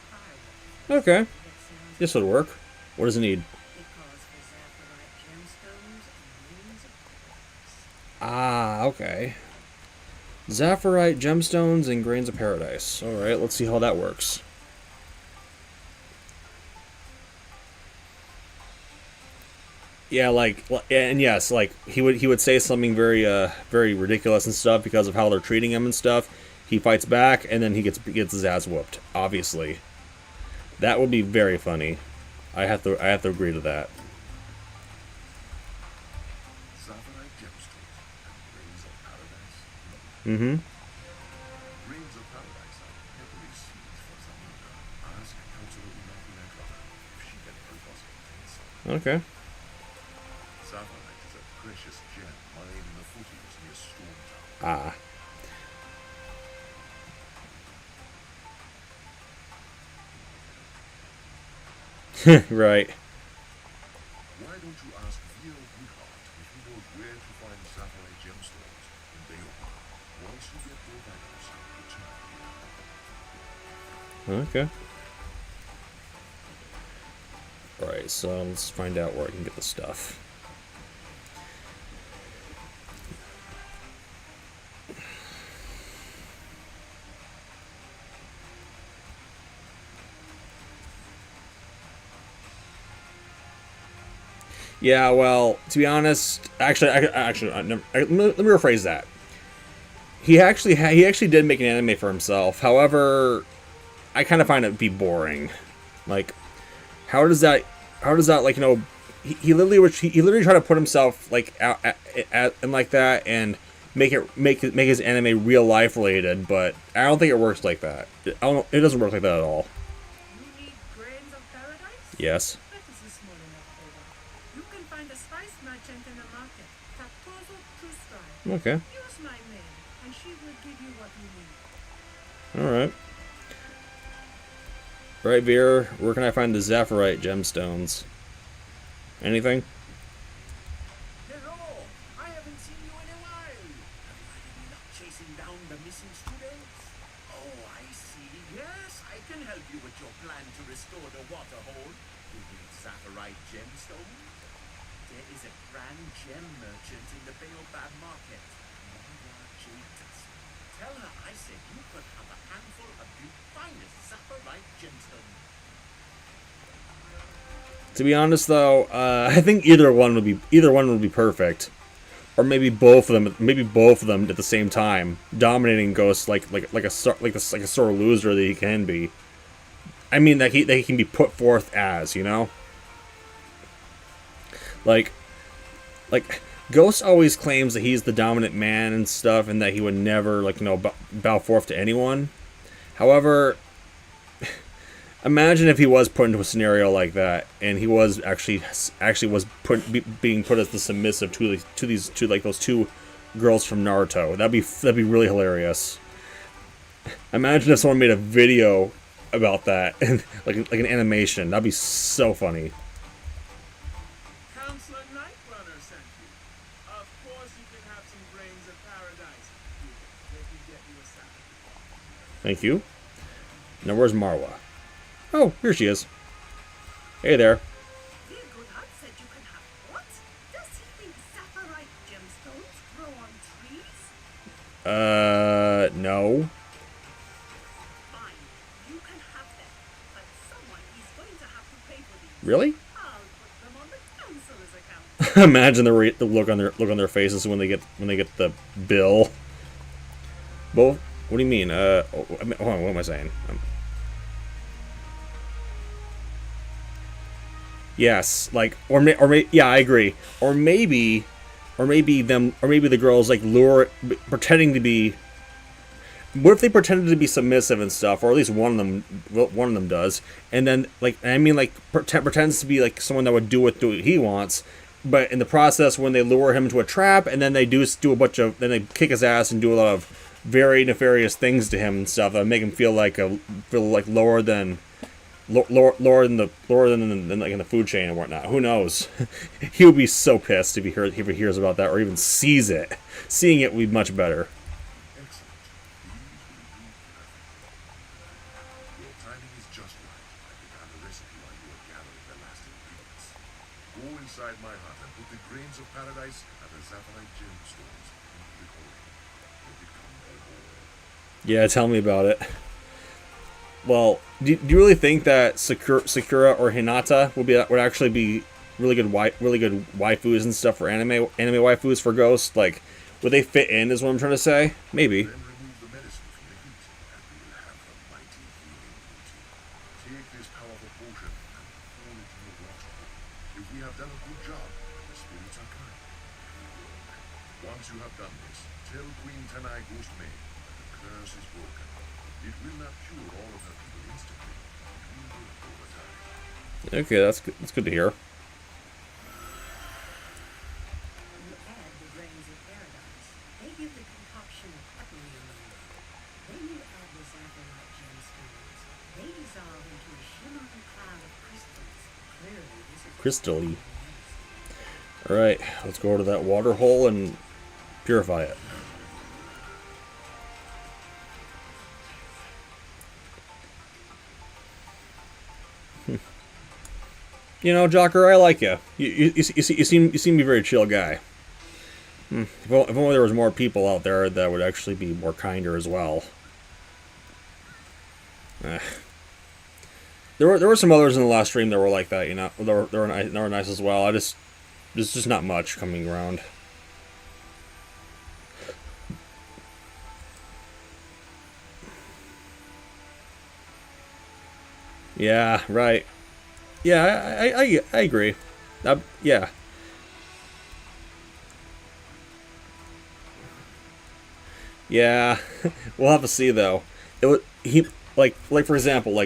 firewater. Okay. That sounds This would work. What does it need? It calls for Zafarite gemstones and rings of paradise. Ah, okay. Zafarite gemstones and grains of paradise. Alright, let's see how that works. Yeah, and yes, like he would say something very ridiculous and stuff because of how they're treating him and stuff. He fights back, and then he gets his ass whooped. Obviously, that would be very funny. I have to agree to that. Zafarai gemstones and grains of paradise. Mm-hmm. Grains of paradise are heavenly seeds for Savannah. Ask Counselor Unaku if she can help us obtain some. Okay. Zafarite is a precious gem mined in the foothills near Storm Town. Ah. Right. Why don't you ask Vio Goodheart if he knows where to find Zafarai gemstones in Baobab? Once you get your items, return here. Okay. Alright, so let's find out where I can get the stuff. Yeah, well, to be honest, let me rephrase that. He actually did make an anime for himself. However, I kind of find it to be boring. Like, how does that like, you know, he literally tried to put himself like out and like that and make his anime real life related, but I don't think it works like that. It doesn't work like that at all. You need grains of paradise? Yes. That is a small enough favor. You can find a spice merchant in the market. Tatozo Trustrai. Okay. Use my name, and she will give you what you need. All right. Right, Veer. Where can I find the Zafarite gemstones? Anything? Hello! I haven't seen you in a while. Have you had any luck chasing down the missing students? Oh, I see. Yes, I can help you with your plan to restore the water hole. You need Zafarite gemstones? There is a grand gem merchant in the Baobab market. Mara Jadis. Tell her I said you could have a handful of the finest Zafarite gemstones. To be honest, though, I think either one would be perfect, or maybe both of them at the same time, dominating Ghost like a sore loser that he can be. I mean that he can be put forth as, you know, like Ghost always claims that he's the dominant man and stuff, and that he would never bow forth to anyone. However, imagine if he was put into a scenario like that, and he was actually was being put as the submissive to those two girls from Naruto. That'd be really hilarious. Imagine if someone made a video about that, and like an animation. That'd be so funny. Counselor Nightrunner sent you. Of course you can have some grains of paradise. Let me get you a salad. Thank you. Now where's Marwa? Oh, here she is. Hey there. Dear good heart said you can have what? Does he think sapphire gemstones grow on trees? No. Fine, you can have them, but someone is going to have to pay for these. Really? I'll put them on the counselor's account. Imagine the look on their faces when they get the bill. Well, what do you mean? Hold on, what am I saying? Yes, like, yeah, I agree. Or maybe the girls like pretending to be. What if they pretended to be submissive and stuff, or at least one of them does, and then pretends to be like someone that would do what he wants, but in the process, when they lure him into a trap, and then they do a bunch of, then they kick his ass and do a lot of very nefarious things to him and stuff that make him feel like lower than like in the food chain and whatnot. Who knows? He would be so pissed if he hears about that or even sees it. Seeing it would be much better. Excellent. These will do perfectly. Your timing is just right. I began the recipe while you were gathering the last ingredients. Go inside my hut and put the grains of paradise and the Zafaria gemstones into the coin. They become a whole. Yeah, tell me about it. Well, do you really think that Sakura or Hinata would actually be really good waifus and stuff for anime waifus for Ghost? Like, would they fit in? Is what I'm trying to say. Maybe. Then remove the medicine from the heat, and we will have the mighty healing routine. Take this powerful potion and pour it in your water. If we have done a good job, the spirits are kind. Once you have done this, tell Queen Tanai Ghost Maid that the curse is broken. It will not cure all of her people instantly. It will work over time. Okay, that's good. That's good to hear. You add the grains of paradise. They give the concoction a peppery aroma. Then you add the sapphire gemstones. They dissolve into a shimmering cloud of crystals. Clearly, this is Crystal-y. All right, let's go to that water hole and purify it. You know, Jocker, I like you. You seem to be a very chill guy. If only there was more people out there that would actually be more kinder as well. There were some others in the last stream that were like that. You know, they were nice as well. There's just not much coming around. Yeah, right. Yeah, I agree. Yeah. Yeah, we'll have to see though. Like for example,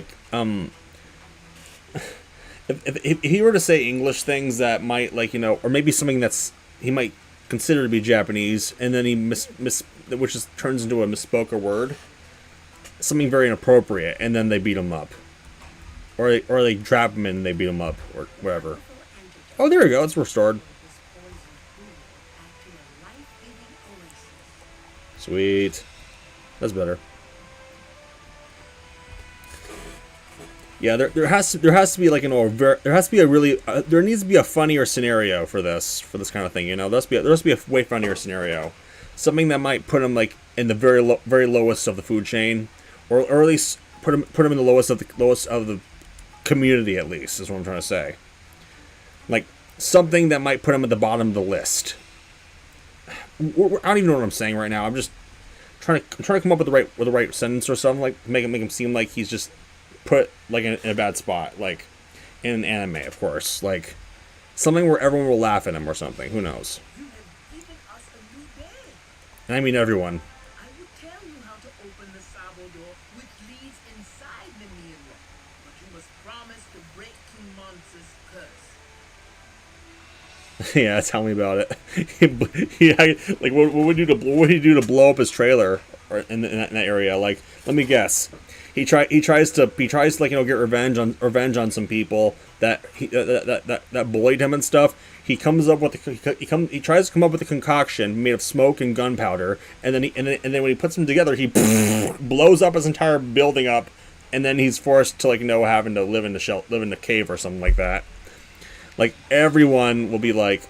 if he were to say English things that might or maybe something that's he might consider to be Japanese, and then he which just turns into a misspoke word, something very inappropriate, and then they beat him up. Or they trap him and they beat him up, or whatever. Oh, there we go. It's restored. Sweet. That's better. Yeah, there has to be like there has to be a really there needs to be a funnier scenario for this kind of thing. You know, there has to be a way funnier scenario, something that might put him like in the very lowest of the food chain, or at least put him in the lowest of the community, at least, is what I'm trying to say. Like something that might put him at the bottom of the list. I don't even know what I'm saying right now. I'm just trying to come up with the right sentence or something, like make him seem like he's just put like in a bad spot, like in an anime, of course, like something where everyone will laugh at him or something. Who knows? You have given us a new day. And I mean everyone. I would tell you how to open the sabo door, which leads inside the mirror, but you must promise to break King Monster's curse. Yeah, tell me about it. Yeah, like what would he do to blow up his trailer or in that area? Like, let me guess. he tries to like, you know, get revenge on some people that that bullied him and stuff. He comes up with he tries to come up with a concoction made of smoke and gunpowder, and then when he puts them together, he blows up his entire building up, and then he's forced to, like, you know, having to live in the cave or something like that. Like, everyone will be like,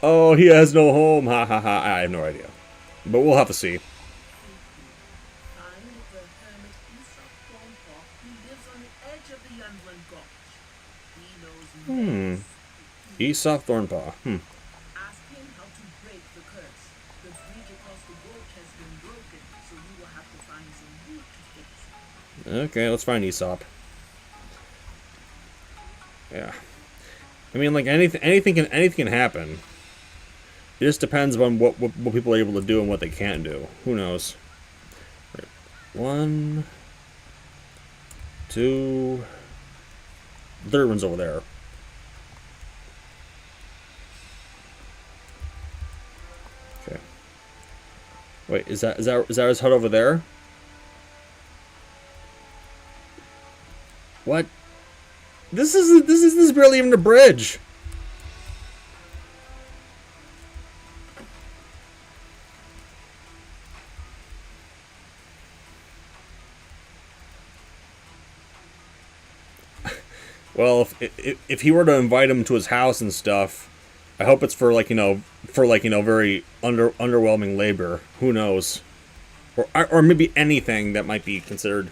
"Oh, he has no home, ha ha ha." I have no idea, but we'll have to see. Find the hermit Aesop Thornpaw who lives on the edge of the Yundland Gulch. He knows most. Aesop Thornpaw. Ask him how to break the curse. The bridge across the gulch has been broken, so you will have to find some wood to fix it. Okay, let's find Aesop. Yeah. I mean, like, anything can happen. It just depends on what people are able to do and what they can't do. Who knows? Right. 1, 2. The third one's over there. Okay. Wait, is that his hut over there? What? This is barely even a bridge. Well, if he were to invite him to his house and stuff, I hope it's for, like, you know, very underwhelming labor. Who knows? Or maybe anything that might be considered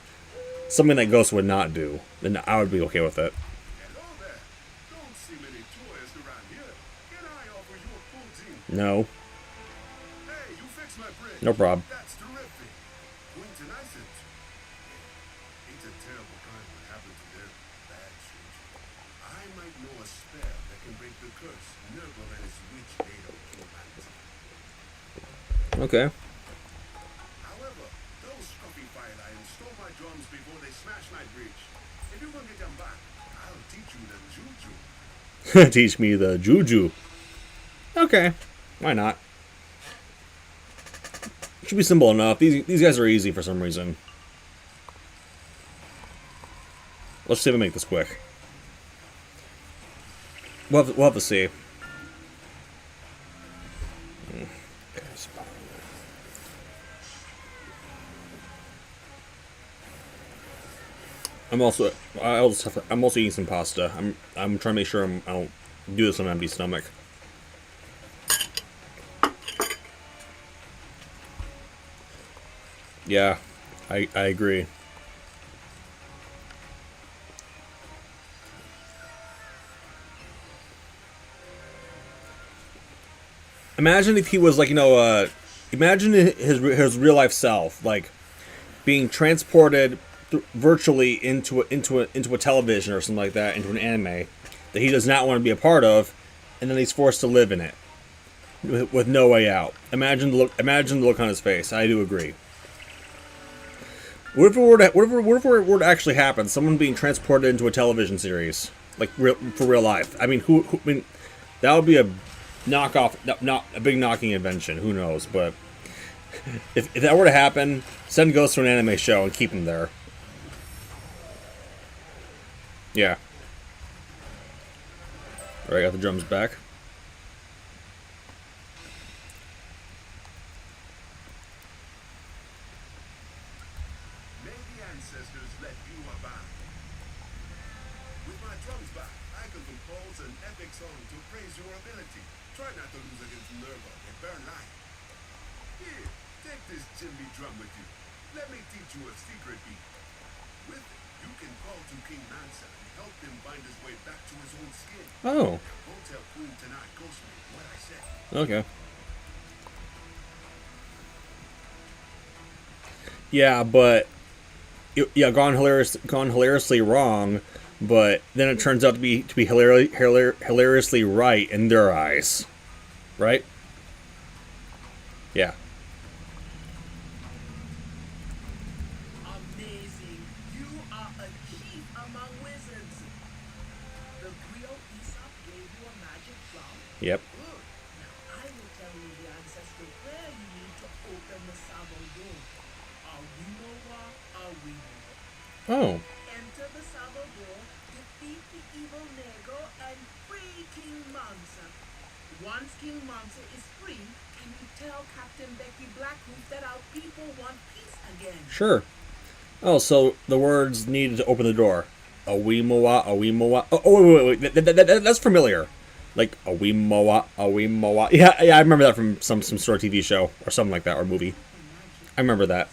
something that Ghost would not do. Then I would be okay with it. Hello there. Don't see many tourists around here. Can I offer you a poutine? No, Hey, you fixed my bridge. no problem. That's terrific. Quintonize it. It's a terrible crime what happened to them. Bad shit. I might know a spell that can break the curse. Nurgle and his witch made of humanity. Okay. However, those scruffy fire lions stole my drums before they smashed my bridge. If you want to get them back, I'll teach you the juju. Teach me the juju. Okay, why not? Should be simple enough. These guys are easy for some reason. Let's see if I make this quick. We'll have to see. I'm also eating some pasta. I'm trying to make sure I don't do this on an empty stomach. Yeah, I agree. Imagine if he was, like, you know, imagine his real life self, like, being transported virtually into a television or something like that, into an anime that he does not want to be a part of, and then he's forced to live in it with no way out. Imagine the look on his face. I do agree. What if it were to actually happen? Someone being transported into a television series, like, for real life. I mean, I mean, that would be a knockoff, not a big knocking invention. Who knows? But if that were to happen, send Ghost to an anime show and keep him there. Yeah. All right, got the drums back. May the ancestors let you abide. With my drums back, I can compose an epic song to praise your ability. Try not to lose against Nurgle and burn light. Here, take this chimney drum with you. Let me teach you a secret beat. With it, you can call to King Mansa and help him find his way back to his own skin. Oh. Go tell Queen tonight, Ghostman, what I said. Okay. Yeah, but yeah, gone hilariously wrong, but then it turns out to be hilariously right in their eyes, right? Yeah. Amazing. You are a chief among wizards. The real Aesop gave you a magic drum. Yep. Good. Now I will tell you the ancestral prayer you need to open the Savo door. Are we no wa? Are we no wa? Oh. Enter the Sabo door, defeat the evil Nego, and free King Mansa. Once King Mansa is free, can you tell Captain Becky Blackhoof that our people want peace again? Sure. Oh, so the words needed to open the door. Awimoa, Awimoa. Oh, wait. That's familiar. Like, Awimoa, Awimoa. Yeah, I remember that from some sort of TV show or something like that, or movie. I remember that.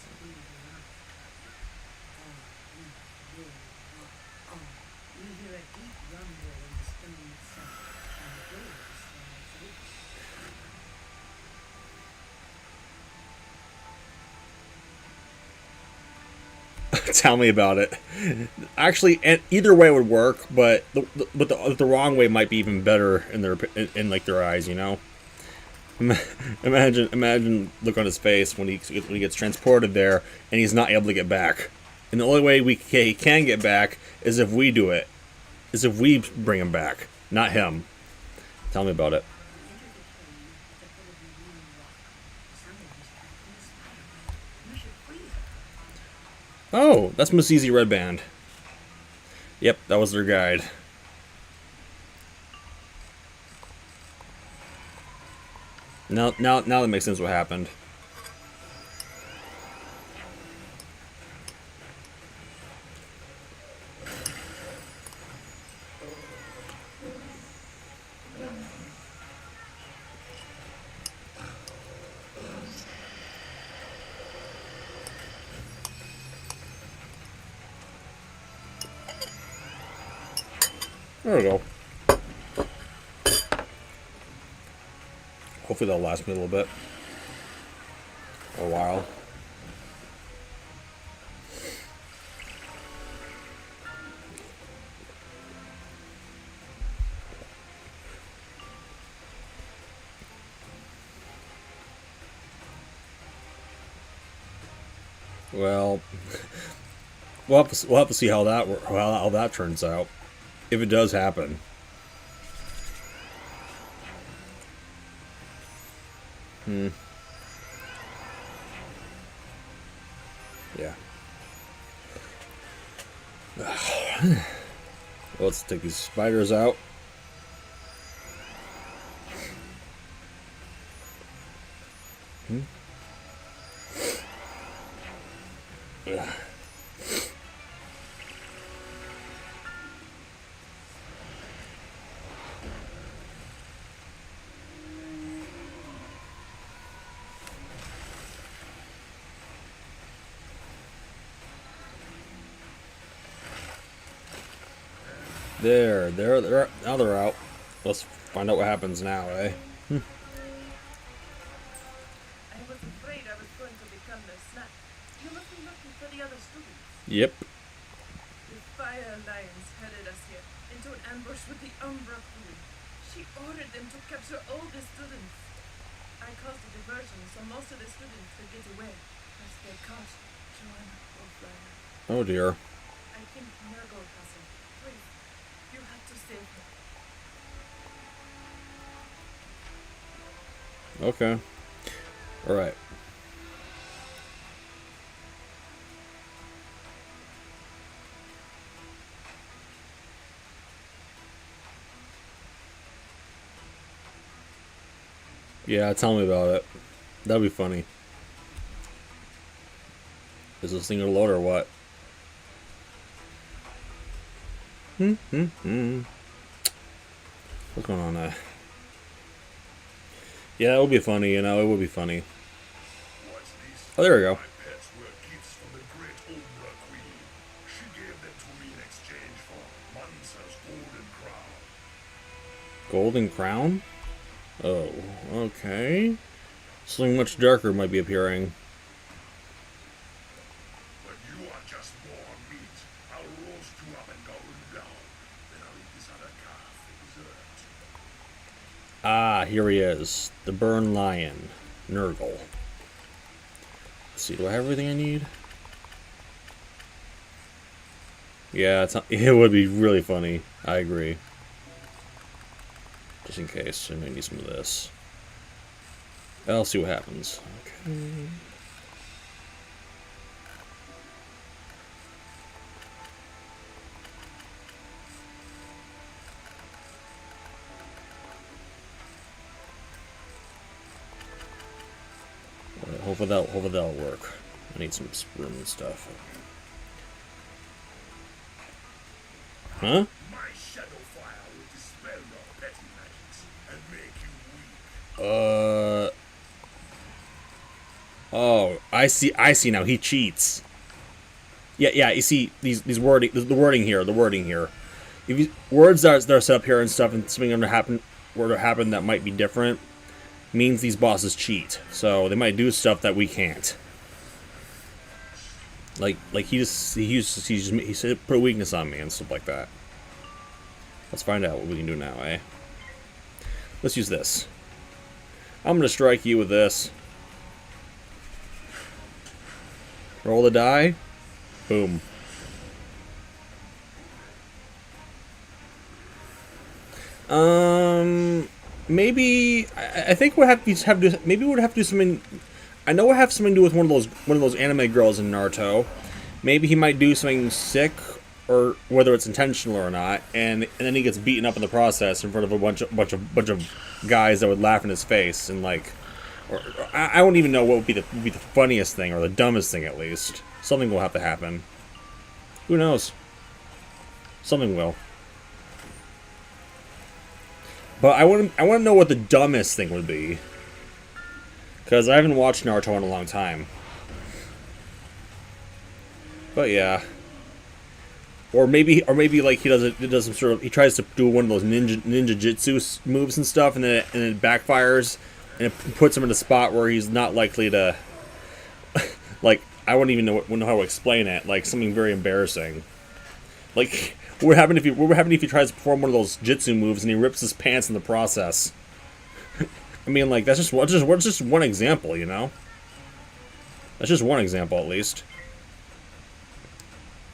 You hear a deep rumble in the stone itself, and the door slides open. Tell me about it. Actually, either way would work, but the wrong way might be even better in in like their eyes, you know. Imagine look on his face when he gets transported there and he's not able to get back. And the only way he can get back is if we do it. Is if we bring him back, not him. Tell me about it. Oh, that's Miss Easy Red Band. Yep, that was their guide. Now that makes sense what happened. There we go. Hopefully that'll last me a little bit. Or a while. Well, we'll have to see how that turns out. If it does happen. Yeah. Well, let's take these spiders out. Now they're out. Let's find out what happens now, eh? I was afraid I was going to become their snack. You must be looking for the other students. Yep. The Fire Alliance headed us here into an ambush with the Umbra Queen. She ordered them to capture all the students. I caused a diversion so most of the students could get away. As they caught Joanna or Flyer. Oh dear. I think Nurgle has her. Please, you have to save her. Okay. Alright. Yeah, tell me about it. That'd be funny. Is this thing gonna load or what? What's going on there? Yeah, it would be funny, you know, it would be funny. What's this? Oh, there we go. My pets were gifts from the great Umbra Queen. She gave them to me in exchange for Mansa's golden crown. Golden crown? Oh, okay. Something much darker might be appearing. But you are just more meat. I'll roast you up and go down. Then I'll eat this other calf for dessert. Ah, here he is. The Burn Lion. Nurgle. Let's see, do I have everything I need? Yeah, it would be really funny. I agree. Just in case, I may need some of this. I'll see what happens. Okay. hopefully that'll work. I need some room and stuff. Huh? My shadow fire will dispel your petty magics and make you weak. Oh, I see now. He cheats. Yeah. You see the wording here. If you, words that are set up here and stuff, and something were to happen that might be different, means these bosses cheat. So they might do stuff that we can't. Like he put a weakness on me and stuff like that. Let's find out what we can do now, eh? Let's use this. I'm gonna strike you with this. Roll the die. Boom. Maybe I think we'll have to do. Maybe we'd have to do something. I know we'll have something to do with one of those anime girls in Naruto. Maybe he might do something sick, or whether it's intentional or not, and then he gets beaten up in the process in front of a bunch of guys that would laugh in his face, and like, or I don't even know what would be the funniest thing or the dumbest thing at least. Something will have to happen. Who knows? Something will. But I want to know what the dumbest thing would be, because I haven't watched Naruto in a long time. But yeah, or maybe like he does some sort of, he tries to do one of those ninja jitsu moves and stuff, and then it backfires, and it puts him in a spot where he's not likely to like, I wouldn't even know how to explain it. Like something very embarrassing. Like what would happen if he tries to perform one of those jitsu moves and he rips his pants in the process? I mean, like that's just one example, you know. That's just one example, at least.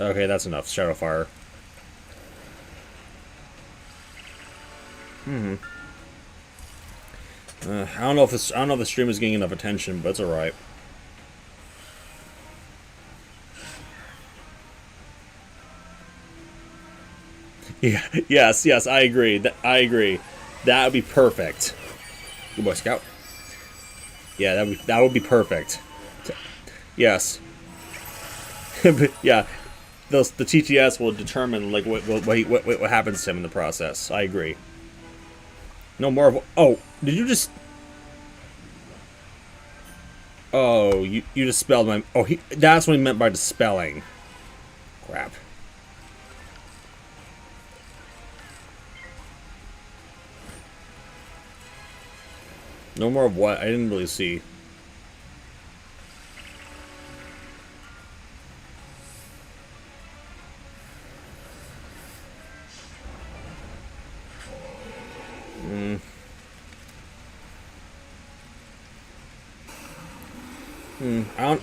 Okay, that's enough. Shadow fire. I don't know if the stream is getting enough attention, but it's all right. Yeah. Yes. I agree. That would be perfect. Good boy, Scout. Yeah, that would be perfect. Yes. Yeah. The TTS will determine like what happens to him in the process. I agree. No more of. Oh, did you just? Oh, you dispelled my. Oh, that's what he meant by dispelling. Crap. No more of what? I didn't really see. I don't.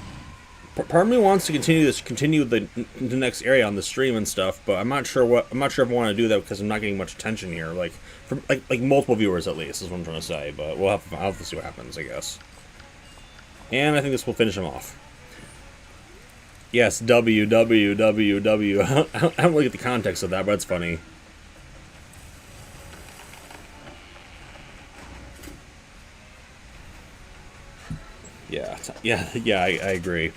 Part of me wants to continue the next area on the stream and stuff, but I'm not sure if I want to do that because I'm not getting much attention here. Like, from like multiple viewers at least is what I'm trying to say. But I'll have to see what happens, I guess. And I think this will finish him off. Yes, W. I don't really get the context of that, but it's funny. Yeah, I agree.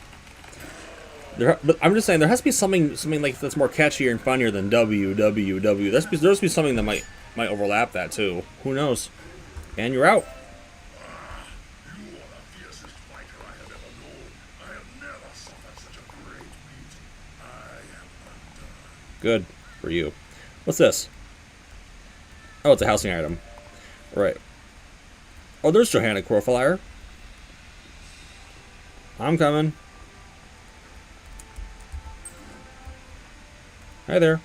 But I'm just saying there has to be something like that's more catchier and funnier than W. There has to be something that might overlap that too. Who knows? And you're out. You are the fiercest fighter I have ever known. I have never suffered such a great beating. I am undone. Good for you. What's this? Oh, it's a housing item. Right. Oh, there's Johanna Crowflyer. I'm coming. Hi there.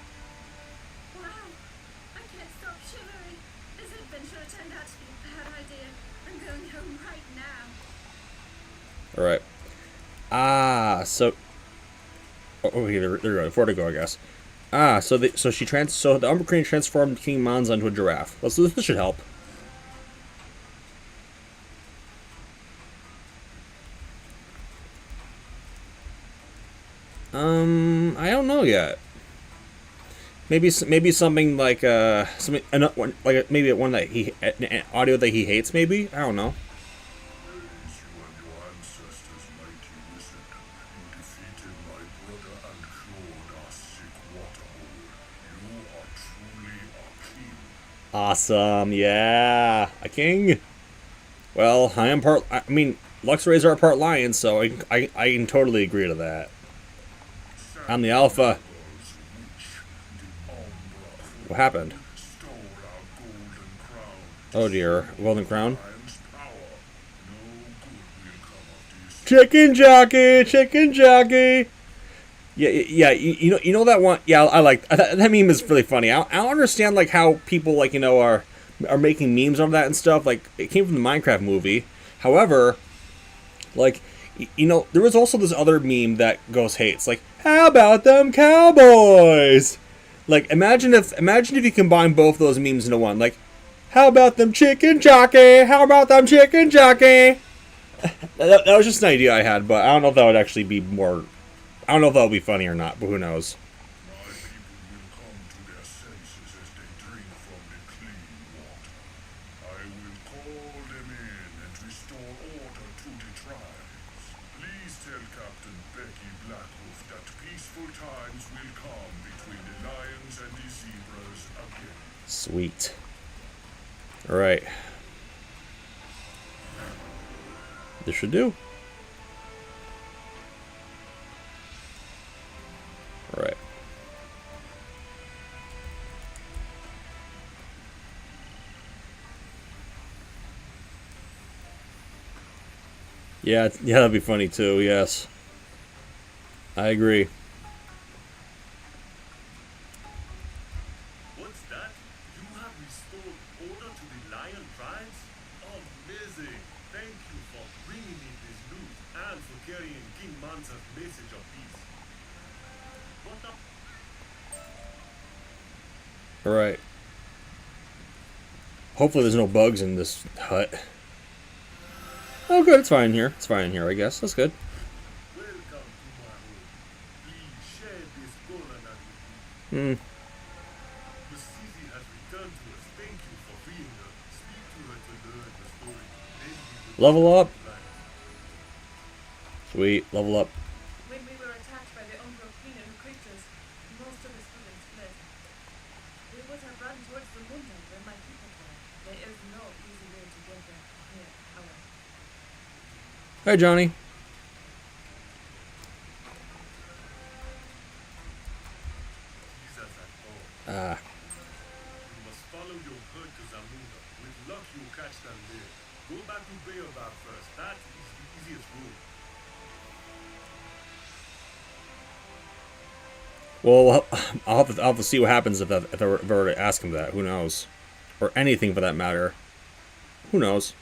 Wow, I can't stop shivering. This adventure turned out to be a bad idea. I'm going home right now. Alright. Ah, so... Oh, okay, there we go. Before to go, I guess. Ah, so the Umber Crane transformed King Manza into a giraffe. This should help. I don't know yet. Maybe something like maybe one that an audio that he hates. Maybe I don't know. Praise you and your ancestors Awesome, yeah. A king. Well, I am part... I mean, Luxrays are part lion, so I can totally agree to that. I'm the alpha. What happened? Stole our golden crown. Oh dear, golden crown. Lion's power. No good will come of this. Chicken jockey, chicken jockey. Yeah. You know that one. Yeah, I like that meme is really funny. I don't understand like how people like are making memes of that and stuff. Like it came from the Minecraft movie. However, like there was also this other meme that goes, "Hey, it's like how about them cowboys?" Like imagine if you combine both those memes into one. Like how about them chicken jockey? How about them chicken jockey? That was just an idea I had, but I don't know if that would actually be more. I don't know if that would be funny or not, but who knows? My people will come to their senses as they drink from the clean water. I will call them in and restore order to the tribes. Please tell Captain Becky Blackhoof that peaceful times will come between the lions and the zebras again. Sweet. All right. This should do. All right. Yeah, that'd be funny too. Yes, I agree. What's that? You have restored order to the lion tribes? Amazing! Thank you for bringing me this news and for carrying King Mansa's message of peace. What the? All right. Hopefully, there's no bugs in this hut. Oh, good. It's fine here. It's fine here, I guess. That's good. Welcome to my home. Please share this golden with me. The Sisi has returned to us. Thank you for freeing her. Speak to her to learn the story. Then we will Level up. life. Sweet. Level up. When we were attacked by the Umbra Queen and her creatures, most of the students fled. They would have run towards the Munda where my people were. There is no easy way to get there here, however. Hi, Johnny. These are at home. Ah. You must follow your herd to Zamunda. With luck, you'll catch them there. Go back to Baobab first. That is the easiest route. Well, I'll have to see what happens if I were to ask him that. Who knows? Or anything for that matter. Who knows?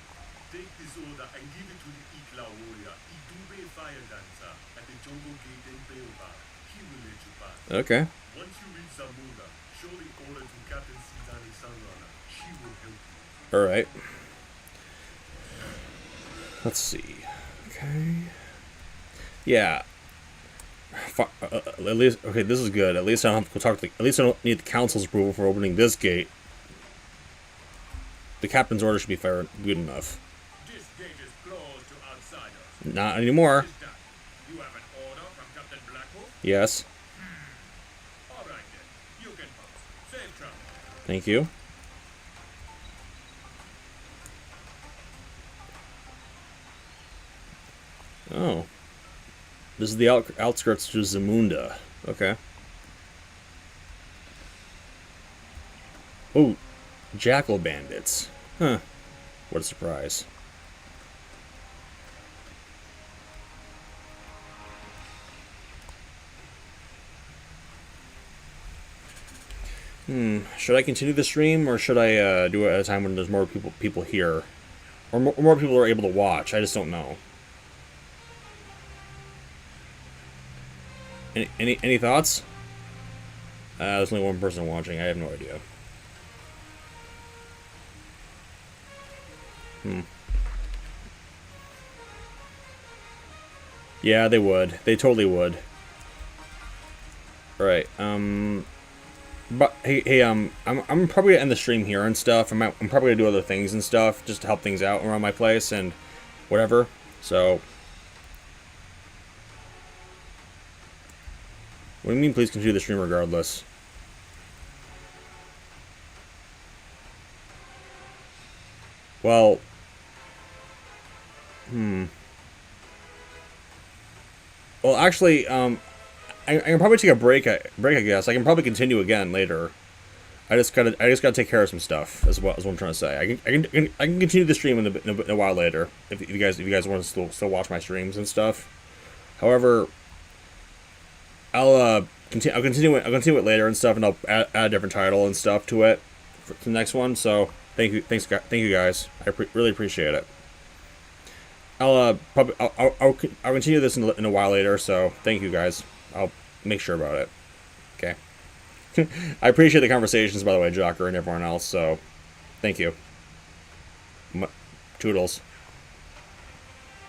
Take this order and give it to the Ikla warrior, Idube Fire Dancer, at the jungle gate in Baobab. He will let you pass. Okay. Once you reach Zamunda, show the order to Captain Sidani Sunrunner. She will help you. Alright. Let's see. Okay. Yeah. At least, okay, this is good. At least I don't have to go talk to at least I don't need the council's approval for opening this gate. The captain's order should be fair good enough. This gate is closed to outsiders. Not anymore. What is that? You have an order from Captain Blackhoof? Yes. All right then. You can pass. Safe travel. Thank you. Oh. This is the outskirts to Zamunda. Okay. Oh, jackal bandits. Huh. What a surprise. Should I continue the stream, or should I do it at a time when there's more people here, or more people are able to watch? I just don't know. Any thoughts? There's only one person watching. I have no idea. Yeah, they would. They totally would. All right. But hey, I'm probably gonna end the stream here and stuff. I'm probably gonna do other things and stuff just to help things out around my place and whatever. So. What do you mean, please continue the stream regardless? Well, well, actually, I can probably take a break. I guess I can probably continue again later. I just gotta take care of some stuff as well. Is what I'm trying to say. I can continue the stream in a while later if you guys want to still watch my streams and stuff. However, I'll continue it later and stuff, and I'll add a different title and stuff to it for the next one. So thank you guys. I really appreciate it. I'll continue this in a while later. So thank you guys. I'll make sure about it. Okay. I appreciate the conversations, by the way, Jocker and everyone else. So thank you. Toodles.